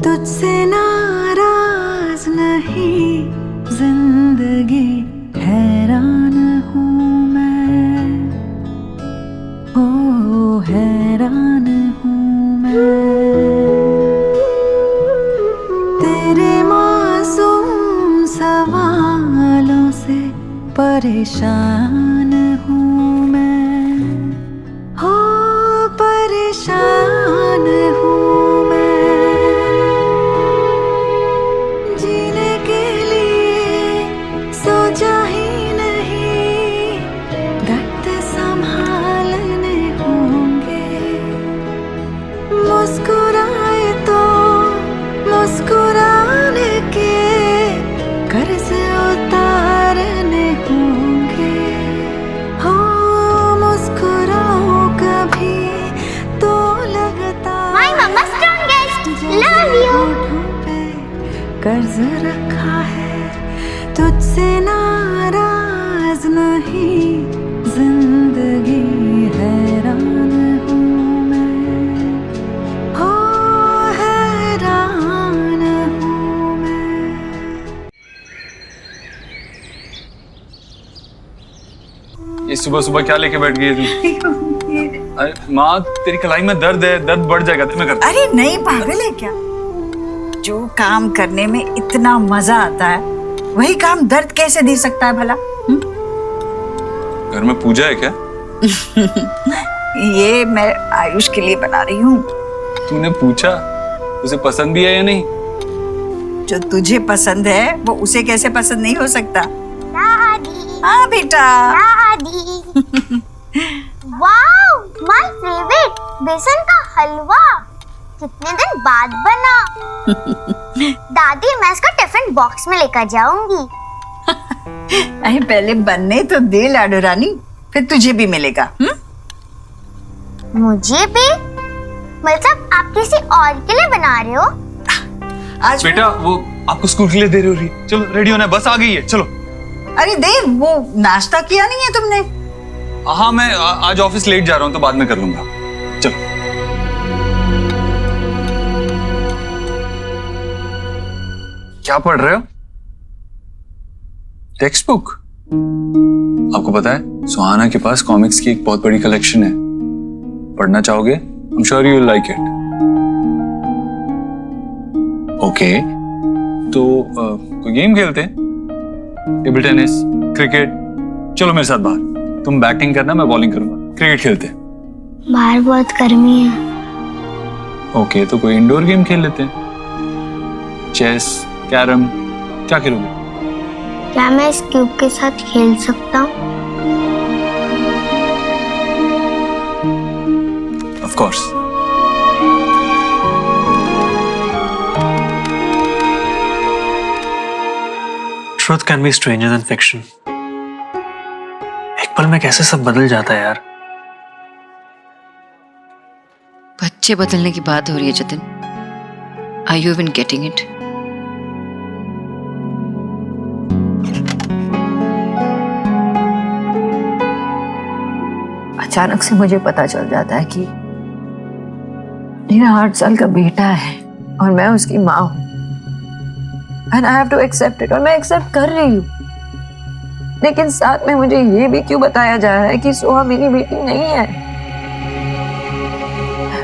तुझसे नाराज नहीं जिंदगी, हैरान हूँ मैं, ओ हैरान हूँ मैं। तेरे मासूम सवालों से परेशान हूँ मैं, हो परेशान हूँ मैं। मुस्कुराए तो मुस्कुराने के कर्ज उतारने होंगे, हो मुस्कुराओ कभी तो लगता My mama strongest. Love you. पे कर्ज रखा है, तुझसे नाराज नहीं जिंदगी, हैरान हूँ मैं, हो हैरान हूँ मैं। ये सुबह सुबह क्या लेके बैठ गई तू? अरे माँ, तेरी कलाई में दर्द है, दर्द बढ़ जाएगा। मैं करता अरे नहीं, पागल है क्या? जो काम करने में इतना मजा आता है वही काम दर्द कैसे दे सकता है भला? घर में पूजा है क्या? ये मैं आयुष के लिए बना रही हूँ। तूने पूछा उसे पसंद भी है या नहीं? जो तुझे पसंद है वो उसे कैसे पसंद नहीं हो सकता? दादी। हाँ बेटा। दादी। वाओ, माय फेवरेट, बेसन का हलवा। कितने दिन बाद बना। दादी, मैं इसका टिफिन बॉक्स में लेकर जाऊंगी। अरे पहले बनने तो दे लाडो रानी, फिर तुझे भी मिलेगा। मुझे भी? मतलब आप किसी और के लिए बना रहे हो? आज बेटा वो आपको स्कूल के लिए दे रही हो। चलो रेडी होना है, बस आ गई है, चलो। अरे देव, वो नाश्ता किया नहीं है तुमने? हाँ, मैं आज ऑफिस लेट जा रहा हूँ तो बाद में कर लूंगा। चलो। क्या पढ़ रहे हो? Text book? आपको पता है सुहाना के पास कॉमिक्स की एक बहुत बड़ी कलेक्शन है। पढ़ना चाहोगे? I'm sure you will like it. Okay, तो कोई गेम खेलते हैं? Table tennis, cricket? चलो मेरे साथ बाहर, तुम बैटिंग करना, मैं बॉलिंग करूंगा। क्रिकेट खेलते हैं। बाहर बहुत गर्मी है। ओके, तो कोई इंडोर गेम खेल लेते हैं। चेस, कैरम, क्या खेलोगे? क्या मैं इस क्यूब के साथ खेल सकता हूँ? Of course. Truth can be stranger than fiction. एक पल में कैसे सब बदल जाता है यार। बच्चे बदलने की बात हो रही है Jatin. Are you even getting it? अचानक से मुझे पता चल जाता है कि मेरा 8 साल का बेटा है और मैं उसकी माँ हूं। And I have to accept it, और मैं एक्सेप्ट कर रही हूँ। लेकिन साथ में मुझे ये भी क्यों बताया जा रहा है कि सोहा मेरी बेटी नहीं है।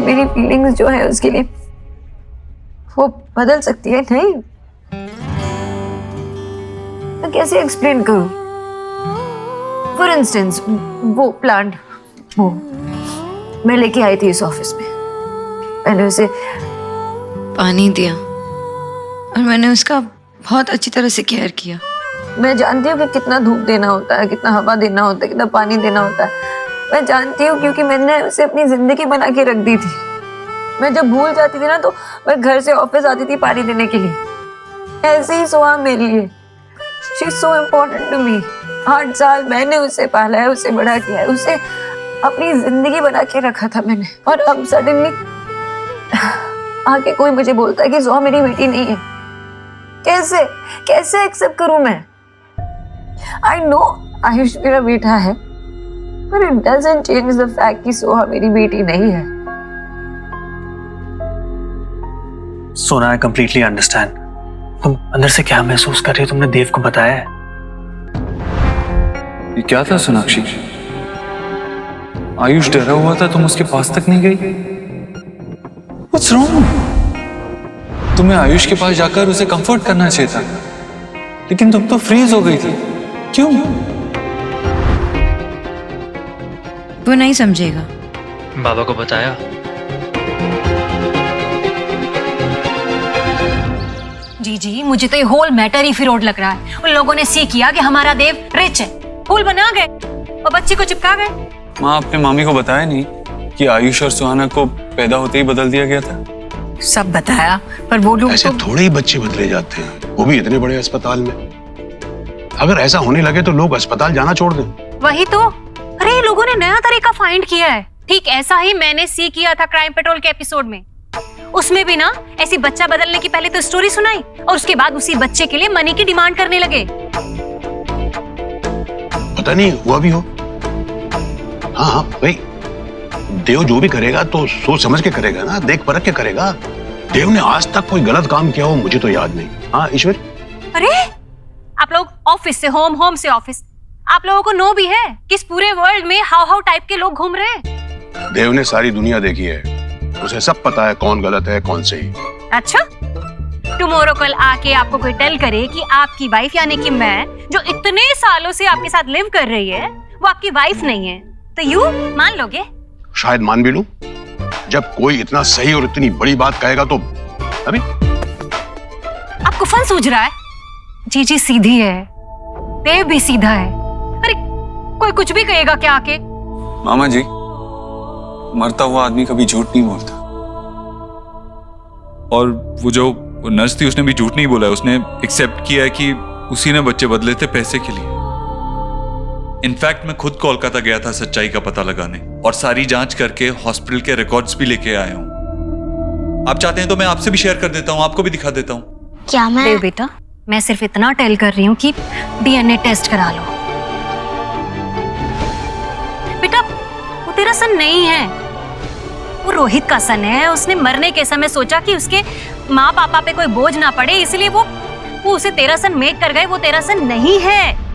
मेरी फीलिंग्स जो है उसके लिए वो बदल सकती है। नहीं, मैं कैसे एक्सप्लेन करूं? फॉर इंस्टेंस वो प्लांट, वो मैं लेके आई थी इस ऑफिस में, मैंने उसे पानी दिया और मैंने उसका बहुत अच्छी तरह से केयर किया। मैं जानती हूँ कि कितना धूप देना होता है, कितना हवा देना होता है, कितना पानी देना होता है। मैं जानती हूँ क्योंकि मैंने उसे अपनी जिंदगी बना के रख दी थी। मैं जब भूल जाती थी ना तो मैं घर से ऑफिस आती थी पानी देने के लिए। ऐसे ही सोहा मेरे लिए, she is so important to me. 8 साल मैंने उसे पाला है, उसे बड़ा किया है, उसे अपनी जिंदगी बना के रखा था मैंने। और अब सडनली आके कोई मुझे बोलता है कि सोहा मेरी बेटी नहीं है। कैसे कैसे एक्सेप्ट करूं मैं? आई नो आयुष मेरा बेटा है, पर it doesn't change the fact कि सोहा मेरी बेटी नहीं है। सोना, आई कंप्लीटली अंडरस्टैंड। तुम अंदर से क्या महसूस कर रही हो? तुमने देव को बताया है? ये क्या था सोनाक्षी? आयुष डरा हुआ था, तुम उसके पास तक नहीं गई? What's wrong? तुम्हें आयुष के पास जाकर उसे कंफर्ट करना चाहिए था, लेकिन तुम तो फ्रीज हो गई थी। क्यों? वो नहीं समझेगा। बाबा को बताया? जी मुझे तो ये होल मैटर ही फिरोड लग रहा है। उन लोगों ने सी किया कि हमारा देव रिच है, फूल बना गए और बच्चे को चिपका गए। माँ, आपने मामी को बताया नहीं कि आयुष और सुहाना को पैदा होते ही बदल दिया गया था? सब बताया, पर वो लोग ऐसे थोड़े ही बच्चे बदले जाते हैं, वो भी इतने बड़े अस्पताल में। अगर ऐसा होने लगे तो लोग अस्पताल जाना छोड़ दें। वही तो, अरे ये लोगों ने नया तरीका फाइंड किया है। ठीक ऐसा ही मैंने सी किया था क्राइम पेट्रोल के एपिसोड में। उसमें भी ना ऐसी बच्चा बदलने की पहले तो स्टोरी सुनाई और उसके बाद उसी बच्चे के लिए मनी की डिमांड करने लगे। पता नहीं हुआ भी हो। हाँ भाई, देव जो भी करेगा तो सोच समझ के करेगा ना, देख परख के करेगा। देव ने आज तक कोई गलत काम किया हो मुझे तो याद नहीं। हाँ ईश्वर? अरे आप लोग ऑफिस से होम, होम से ऑफिस, आप लोगों को नो भी है कि इस पूरे वर्ल्ड में हाउ टाइप के लोग घूम रहे हैं। देव ने सारी दुनिया देखी है, उसे सब पता है कौन गलत है कौन सही। अच्छा, टुमारो कल आके आपको कोई टेल करे कि आपकी वाइफ यानी कि मैं, जो इतने सालों से आपके साथ लिव कर रही है, वो आपकी वाइफ नहीं है, तो यू मान लोगे? शायद मान भी लूं। जब कोई इतना सही और इतनी बड़ी बात कहेगा तो अभी आपको फन सूझ रहा है? जी सीधी है, देव भी सीधा है। अरे कोई कुछ भी कहेगा क्या आके? मामा जी, मरता हुआ आदमी कभी झूठ नहीं बोलता। और वो जो नर्स थी उसने भी झूठ नहीं बोला है, उसने एक्सेप्ट किया है कि उसी ने बच्चे बदले थे पैसे के लिए। इनफैक्ट मैं खुद कोलकाता गया था सच्चाई का पता लगाने और सारी जांच करके हॉस्पिटल के रिकॉर्ड्स भी लेके आया हूँ। आप चाहते हैं तो मैं आपसे भी शेयर कर देता हूँ, आपको भी दिखा देता हूँ। क्या मैं? देव बेटा, मैं सिर्फ इतना टेल कर रही हूँ कि डीएनए टेस्ट करा लो। बेटा वो तेरा सन नहीं है, वो रोहित का सन है। उसने मरने के समय सोचा कि उसके माँ पापा पे कोई बोझ ना पड़े, इसलिए वो उसे तेरा सन मेक कर गए। वो तेरा सन नहीं है।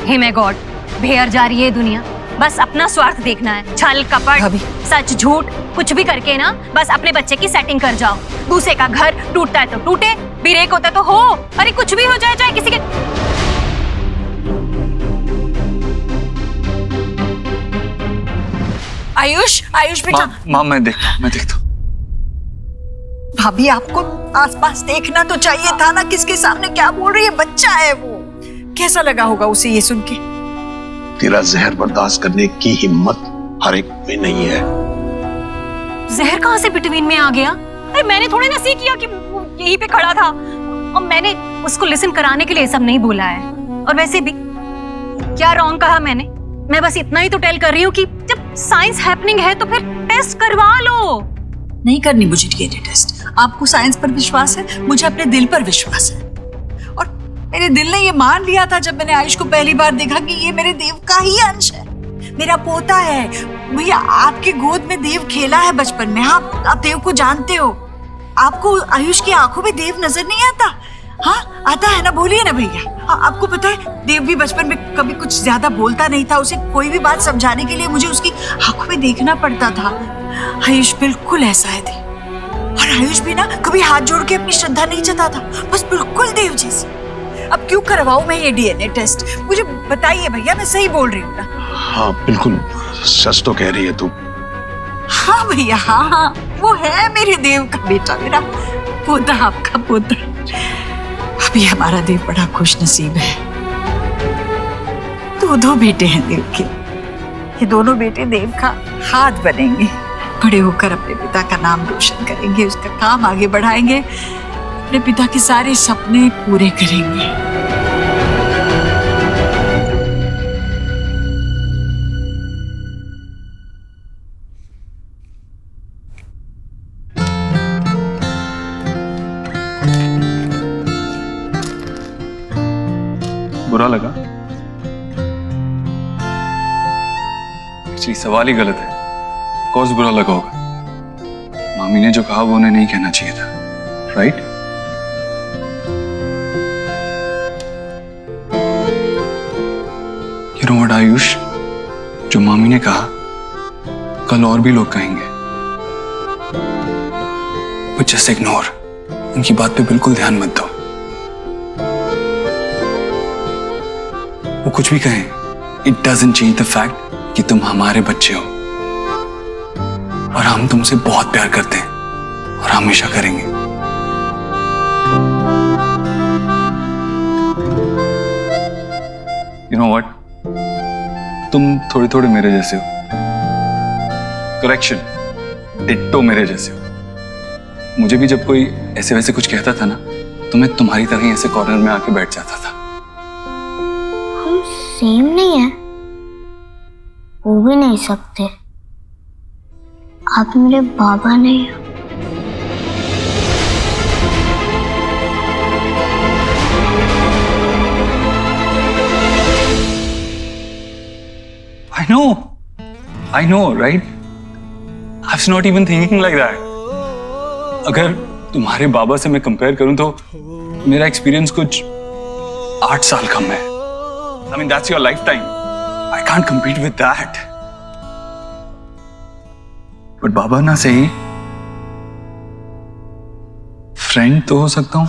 हे माय गॉड, भेड़ जा रही है दुनिया। बस अपना स्वार्थ देखना है, छल कपट सच झूठ कुछ भी करके ना बस अपने बच्चे की सेटिंग कर जाओ। दूसरे का घर टूटता है तो टूटे, ब्रेक होता है तो हो, अरे कुछ भी हो जाए, चाहे किसी के। आयुष बेटा। माँ मैं देखता हूँ। भाभी आपको आसपास देखना तो चाहिए था ना, किसके सामने क्या बोल रही है? बच्चा है वो, कैसा लगा होगा उसे ये सुन के? तेरा जहर बर्दाश्त करने की हिम्मत हर एक में नहीं है। जहर कहाँ से बिटवीन में आ गया? अरे मैंने थोड़ी ना सी किया कि वो यहीं पे खड़ा था, और मैंने उसको लिसन कराने के लिए सब नहीं बोला है। और वैसे भी क्या रॉन्ग कहा मैंने? मैं बस इतना ही तो टेल कर रही हूँ कि जब साइंस हैपनिंग है तो फिर टेस्ट करवा लो। नहीं करनी मुझे डीएनए टेस्ट। आपको साइंस पर विश्वास है, मुझे अपने दिल पर विश्वास है। और मेरे दिल ने ये मान लिया था जब मैंने आयुष को पहली बार देखा कि ये मेरे देव का ही अंश है, मेरा पोता है। भैया आपके गोद में देव खेला है बचपन में, आप देव को जानते हो। आपको आयुष की आंखों में देव नजर नहीं आता? हाँ आता है ना, बोलिए ना भैया। आपको पता है देव भी बचपन में कभी कुछ ज्यादा बोलता नहीं था, उसे कोई भी बात समझाने के लिए मुझे उसकी आंखों में देखना पड़ता था। आयुष बिल्कुल ऐसा है देव, और आयुष भी ना कभी हाथ जोड़ के अपनी श्रद्धा नहीं जताता, बस बिल्कुल देव जैसे। अब क्यों करवाऊं मैं ये डीएनए टेस्ट? मुझे बताइए भैया, मैं सही बोल रही हूँ ना? हाँ बिल्कुल सच तो कह रही है तू। हाँ भैया हाँ, वो है मेरे देव का बेटा, मेरा पोता, आपका पोता। अभी हमारा देव बड़ा खुश नसीब है, दो बेटे हैं देव के। ये दोनों बेटे देव का हाथ बनेंगे, बड़े होकर अपने पिता का नाम रोशन करेंगे, उसका काम आगे बढ़ाएंगे, अपने पिता के सारे सपने पूरे करेंगे। बुरा लगा? एक्चुअली सवाल ही गलत है। ऑफ कोर्स बुरा लगा होगा। मामी ने जो कहा वो उन्हें नहीं कहना चाहिए था, right? You know what Ayush, जो मामी ने कहा कल और भी लोग कहेंगे, बट जस्ट इग्नोर। उनकी बात पे बिल्कुल ध्यान मत दो। वो कुछ भी कहें, it doesn't change the fact कि तुम हमारे बच्चे हो और हम तुमसे बहुत प्यार करते हैं और हमेशा करेंगे। यू नो व्हाट, तुम थोड़े थोड़े मेरे जैसे हो। करेक्शन, डिट्टो मेरे जैसे हो। मुझे भी जब कोई ऐसे वैसे कुछ कहता था ना, तो मैं तुम्हारी तरह ही ऐसे कॉर्नर में आके बैठ जाता था। सेम नहीं है, हो भी नहीं सकते। आप मेरे बाबा नहीं हो। I know, right? I was not even thinking like that. अगर तुम्हारे बाबा से मैं कंपेयर करूं तो मेरा एक्सपीरियंस कुछ 8 साल कम है। I mean, that's your lifetime. I can't compete with that. But बाबा ना सही, फ्रेंड तो हो सकता हूं।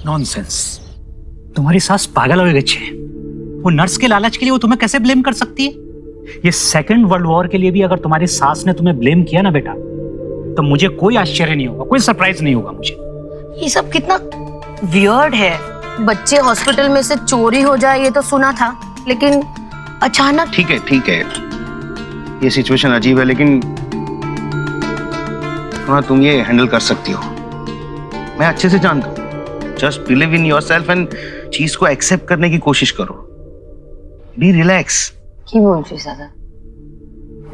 नॉनसेंस। तुम्हारी सास पागल हो गई है। वो नर्स के लालच के लिए वो तुम्हें कैसे ब्लेम कर सकती है? ये सेकंड वर्ल्ड वॉर के लिए भी अगर तुम्हारी सास ने तुम्हें ब्लेम किया ना बेटा, तो मुझे कोई आश्चर्य नहीं होगा, कोई सरप्राइज नहीं होगा मुझे। ये सब कितना वियर्ड है। बच्चे हॉस्पिटल में से चोरी हो जाए ये तो सुना था, लेकिन अचानक। ठीक है, ये सिचुएशन अजीब है, लेकिन हाँ तुम ये हैंडल कर सकती हो। मैं अच्छे से जानता हूँ। Just believe in yourself and चीज को एक्सेप्ट करने की कोशिश करो। Be relax. की बोल रही दादा?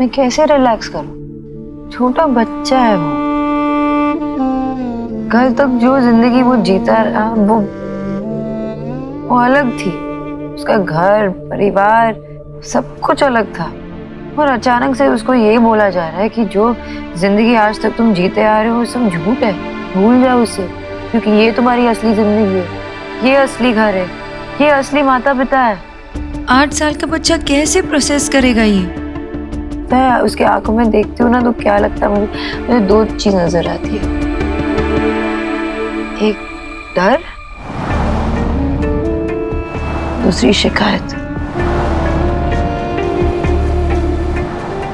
मैं कैसे रिलैक्स करूं? छोटा बच्चा है वो। कल तक जो जिंदगी वो जीता रहा वो अलग थी। उसका घर, परिवार, सब कुछ अलग था। और अचानक से उसको ये बोला जा रहा है कि जो जिंदगी आज तक तुम जीते आ रहे हो वो सब झूठ है, भूल जाओ उसे, क्योंकि ये तुम्हारी असली जिंदगी है, ये असली घर है, ये असली माता पिता है। 8 साल का बच्चा कैसे प्रोसेस करेगा ये? मैं उसके आंखों में देखती हूँ ना तो क्या लगता है मुझे 2 चीज नजर आती है। एक डर, दूसरी शिकायत।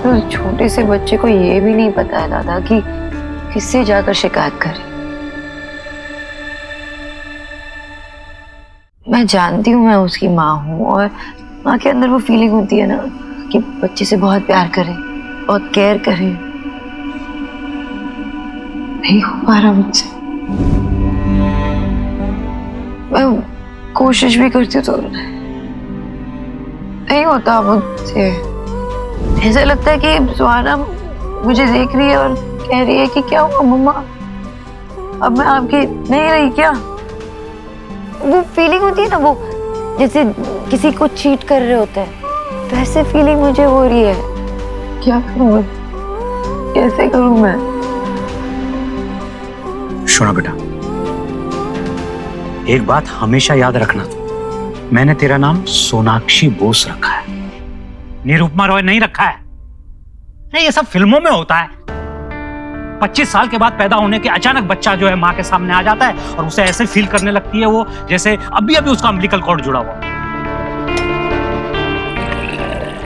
तो छोटे से बच्चे को ये भी नहीं पता है दादा कि किससे जाकर शिकायत करे। मैं जानती हूँ, मैं उसकी माँ हूँ और माँ के अंदर वो फीलिंग होती है ना कि बच्चे से बहुत प्यार करे, बहुत केयर करे। नहीं हो पा रहा मुझसे। मैं कोशिश भी करती हूँ तो नहीं होता मुझसे। ऐसा लगता है कि सुहाना मुझे देख रही है और कह रही है कि क्या हुआ मम्मा, अब मैं आपकी नहीं रही क्या? वो फीलिंग होती है ना, वो जैसे किसी को चीट कर रहे होते हैं, तो ऐसे फीलिंग मुझे हो रही है। क्या करूं मैं? कैसे करूं मैं? सुना बेटा, एक बात हमेशा याद रखना, तू मैंने तेरा नाम सोनाक्षी बोस रखा है, निरुपमा रॉय नहीं रखा है। नहीं, ये सब फिल्मों में होता है। 25 साल के बाद पैदा होने के अचानक बच्चा जो है माँ के सामने आ जाता है और उसे ऐसे फील करने लगती है वो जैसे अभी अभी उसका अम्बिलिकल कॉर्ड जुड़ा हुआ।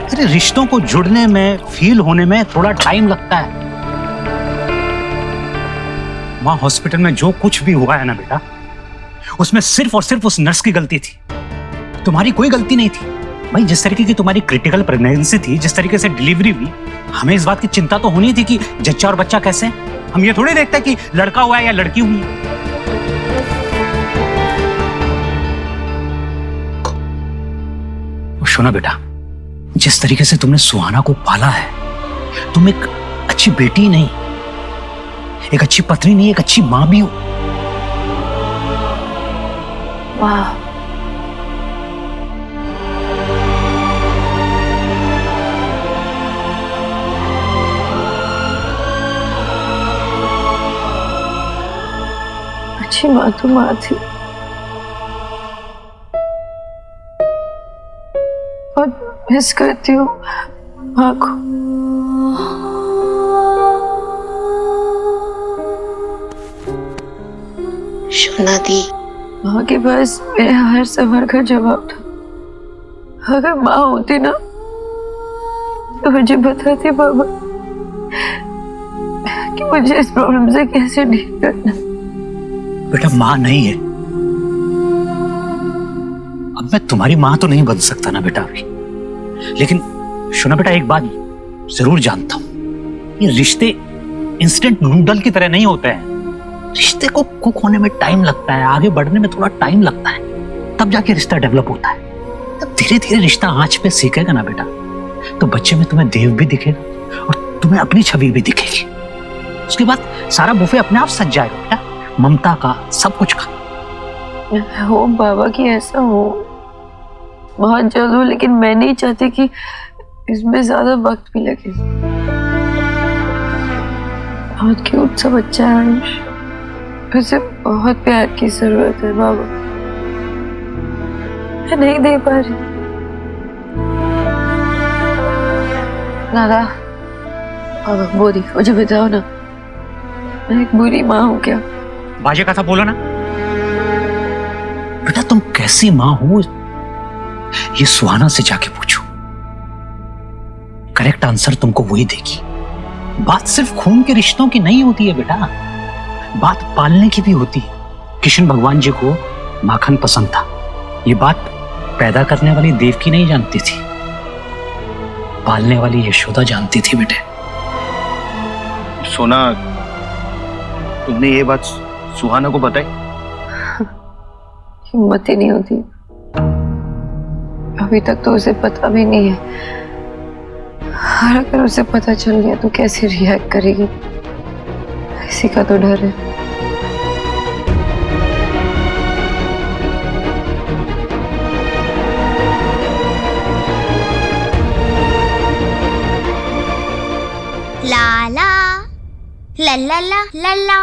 अरे रिश्तों को जुड़ने में, फील होने में थोड़ा टाइम लगता है। वहां हॉस्पिटल में जो कुछ भी हुआ है ना बेटा, उसमें सिर्फ और सिर्फ उस नर्स की गलती थी, तुम्हारी कोई गलती नहीं थी। भाई जिस तरीके की तुम्हारी क्रिटिकल प्रेगनेंसी थी, जिस तरीके से डिलीवरी हुई, हमें इस बात की चिंता तो होनी थी कि जच्चा और बच्चा कैसे हैं। हम ये थोड़ी देखते कि लड़का हुआ है या लड़की हुई है। सुना बेटा, जिस तरीके से तुमने सुहाना को पाला है, तुम एक अच्छी बेटी नहीं, एक अच्छी पत्नी नहीं, एक अच्छी मां भी हो। वाह, अच्छी माँ तो माँ थी, बहुत मिस करती हूँ माँ को। सोना दी, माँ के पास मेरे हर सवाल का जवाब था। अगर माँ होती ना तो मुझे बताती बाबा कि मुझे इस प्रॉब्लम से कैसे डील करना। बेटा मां नहीं है, अब मैं तुम्हारी मां तो नहीं बन सकता ना बेटा अभी, लेकिन सुना बेटा, एक बात जरूर जानता हूं, ये रिश्ते इंस्टेंट नूडल की तरह नहीं होते हैं। रिश्ते को कुक होने में टाइम लगता है, आगे बढ़ने में थोड़ा टाइम लगता है, तब जाके रिश्ता डेवलप होता है। तब धीरे धीरे रिश्ता आंच पे सीखेगा ना बेटा, तो बच्चे में तुम्हें देव भी दिखेगा और तुम्हें अपनी छवि भी दिखेगी। उसके बाद सारा बुफे अपने आप सज जाएगा बेटा, ममता का, सब कुछ का। हो बाबा कि ऐसा हो, बहुत जल्द हो, लेकिन मैं नहीं चाहती कि इसमें ज्यादा वक्त भी लगे। बहुत क्यूट सा बच्चा है आयुष, उसे बहुत प्यार की जरूरत है बाबा, मैं नहीं दे पा रही। दादा, बाबा बोली, मुझे बताओ ना, मैं एक बुरी माँ हूँ क्या? बाजे का था बोलो ना बेटा, तुम कैसी मां हो ये सुहाना से जाके पूछो, करेक्ट आंसर तुमको वही देगी। बात सिर्फ खून के रिश्तों की नहीं होती है बेटा, बात पालने की भी होती है। कृष्ण भगवान जी को माखन पसंद था, ये बात पैदा करने वाली देवकी नहीं जानती थी, पालने वाली यशोदा जानती थी बेटे। सोना, तुमने ये बात सुहाना को बताई? हिम्मत ही नहीं होती, अभी तक तो उसे पता भी नहीं है। और अगर उसे पता चल गया तो कैसे रिएक्ट करेगी, इसी का तो डर है। ला ला ला ला ला ला ला।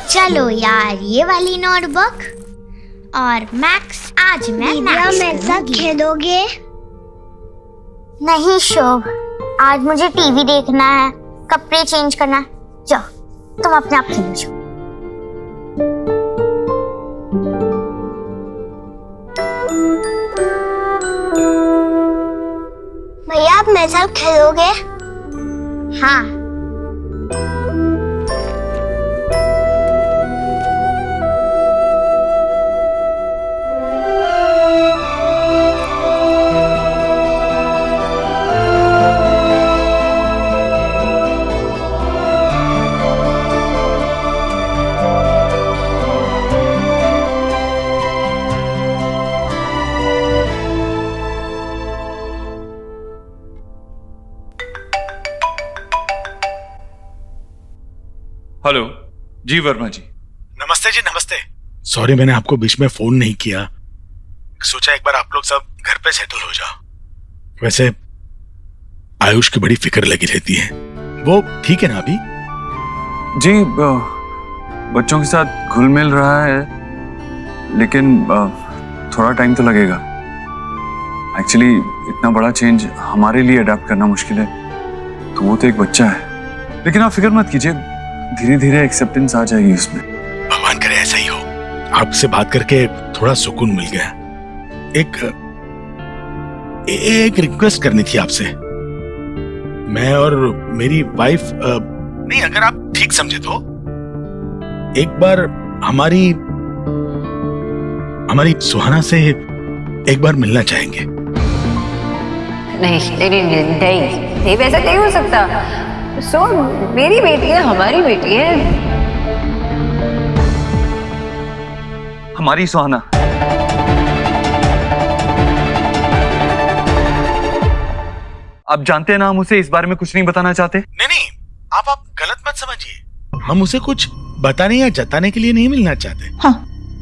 चलो यार, ये वाली नोटबुक और मैक्स, आज मैं मेरे साथ खेलोगे? नहीं शोभ, आज मुझे टीवी देखना है, कपड़े चेंज करना है। जाओ तुम अपने आप खेलो जाओ। भैया आप मेरे साथ खेलोगे? हाँ। हेलो जी वर्मा जी। नमस्ते जी, नमस्ते। सॉरी मैंने आपको बीच में फोन नहीं किया, सोचा एक बार आप लोग सब घर पे सेटल हो जाओ। वैसे आयुष की बड़ी फिक्र लगी रहती है, वो ठीक है ना अभी? जी बच्चों के साथ घुल मिल रहा है, लेकिन थोड़ा टाइम तो लगेगा। एक्चुअली इतना बड़ा चेंज हमारे लिए अडेप्ट करना मुश्किल है, तो वो तो एक बच्चा है। लेकिन आप फिक्र मत कीजिए, धीरे धीरे एक्सेप्टेंस आ जाएगी उसमें। भगवान करे ऐसा ही हो। आपसे बात करके थोड़ा सुकून मिल गया। एक रिक्वेस्ट करनी थी आपसे। मैं और मेरी वाइफ नहीं, अगर आप ठीक समझे तो एक बार हमारी सुहाना से एक बार मिलना चाहेंगे। नहीं, वैसा नहीं हो सकता। सो मेरी बेटी है, हमारी बेटी है। हमारी सुहाना। आप जानते हैं ना, हम उसे इस बारे में कुछ नहीं बताना चाहते। नहीं, आप गलत मत समझिए। हम उसे कुछ बताने या जताने के लिए नहीं मिलना चाहते। हाँ।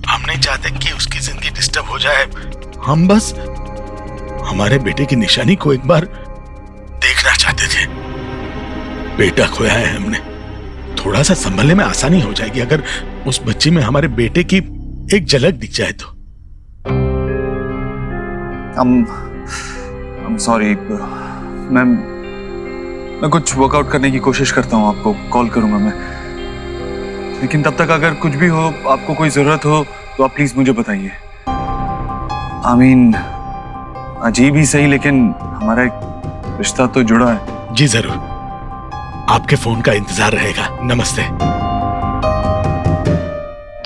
हम नहीं चाहते कि उसकी जिंदगी डिस्टर्ब हो जाए। हम बस हमारे बेटे की निशानी को एक बार देखना चाहते थे। बेटा खोया है हमने, थोड़ा सा संभलने में आसानी हो जाएगी अगर उस बच्ची में हमारे बेटे की एक झलक दिख जाए तो। I'm sorry, मैं कुछ वर्कआउट करने की कोशिश करता हूँ, आपको कॉल करूंगा मैं। लेकिन तब तक अगर कुछ भी हो, आपको कोई जरूरत हो, तो आप प्लीज मुझे बताइए। अजीब ही सही, लेकिन हमारा एक रिश्ता तो जुड़ा है। जी जरूर, आपके फोन का इंतजार रहेगा। नमस्ते।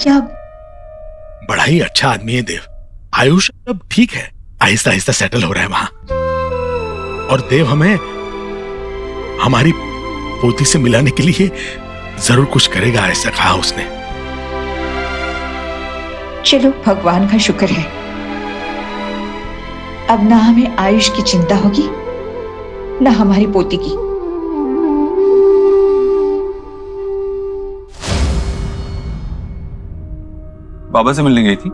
क्या? बड़ा ही अच्छा आदमी है देव। आयुष अब ठीक है, आहिस्ता आहिस्ता सेटल हो रहा है वहां। और देव हमें हमारी पोती से मिलाने के लिए जरूर कुछ करेगा, ऐसा कहा उसने। चलो, भगवान का शुक्र है, अब ना हमें आयुष की चिंता होगी ना हमारी पोती की। बाबा से मिलने गई थी?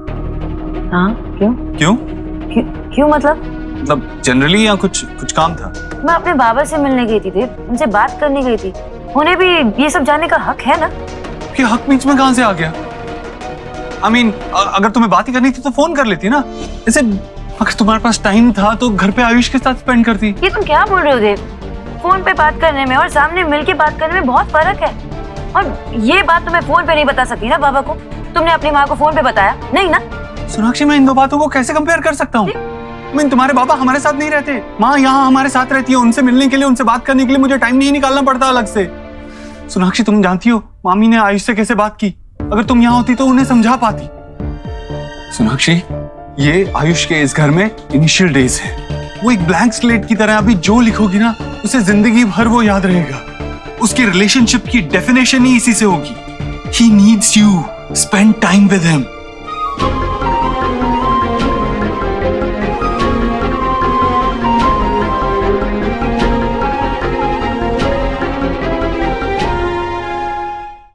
हाँ, क्यों? क्यों मतलब जनरली या कुछ काम था? मैं अपने बाबा से मिलने गई थी देव, उनसे बात करने गई थी। उन्हें भी ये सब जानने का हक है ना? कि हक बीच में कहां से आ गया? अगर तुम्हें बात ही करनी थी तो फोन कर लेती ना। जैसे अगर तुम्हारे पास टाइम था तो घर पे आयुष के साथ स्पेंड करती। ये तुम क्या बोल रहे हो देव? फोन पे बात करने में और सामने मिलके बात करने में बहुत फर्क है। और ये बात तुम्हें फोन पे नहीं बता सकती ना बाबा को? तुमने अपनी माँ को फोन पे बताया नहीं ना? सोनाक्षी, मैं इन दो बातों को कैसे कंपेयर कर सकता हूँ? तुम्हारे पापा हमारे साथ नहीं रहते, माँ यहाँ हमारे साथ रहती है। उनसे मिलने के लिए, उनसे बात करने के लिए मुझे टाइम नहीं निकालना पड़ता अलग से। सोनाक्षी, तुम जानती हो मामी ने आयुष से कैसे बात की? अगर तुम यहाँ होती तो उन्हें समझा पाती। सोनाक्षी, ये आयुष के इस घर में इनिशियल डेज है। वो एक ब्लैंक स्लेट की तरह, अभी जो लिखोगी ना उसे जिंदगी भर वो याद रहेगा। उसकी रिलेशनशिप की डेफिनेशन ही इसी से होगी। He needs you. Spend time with him.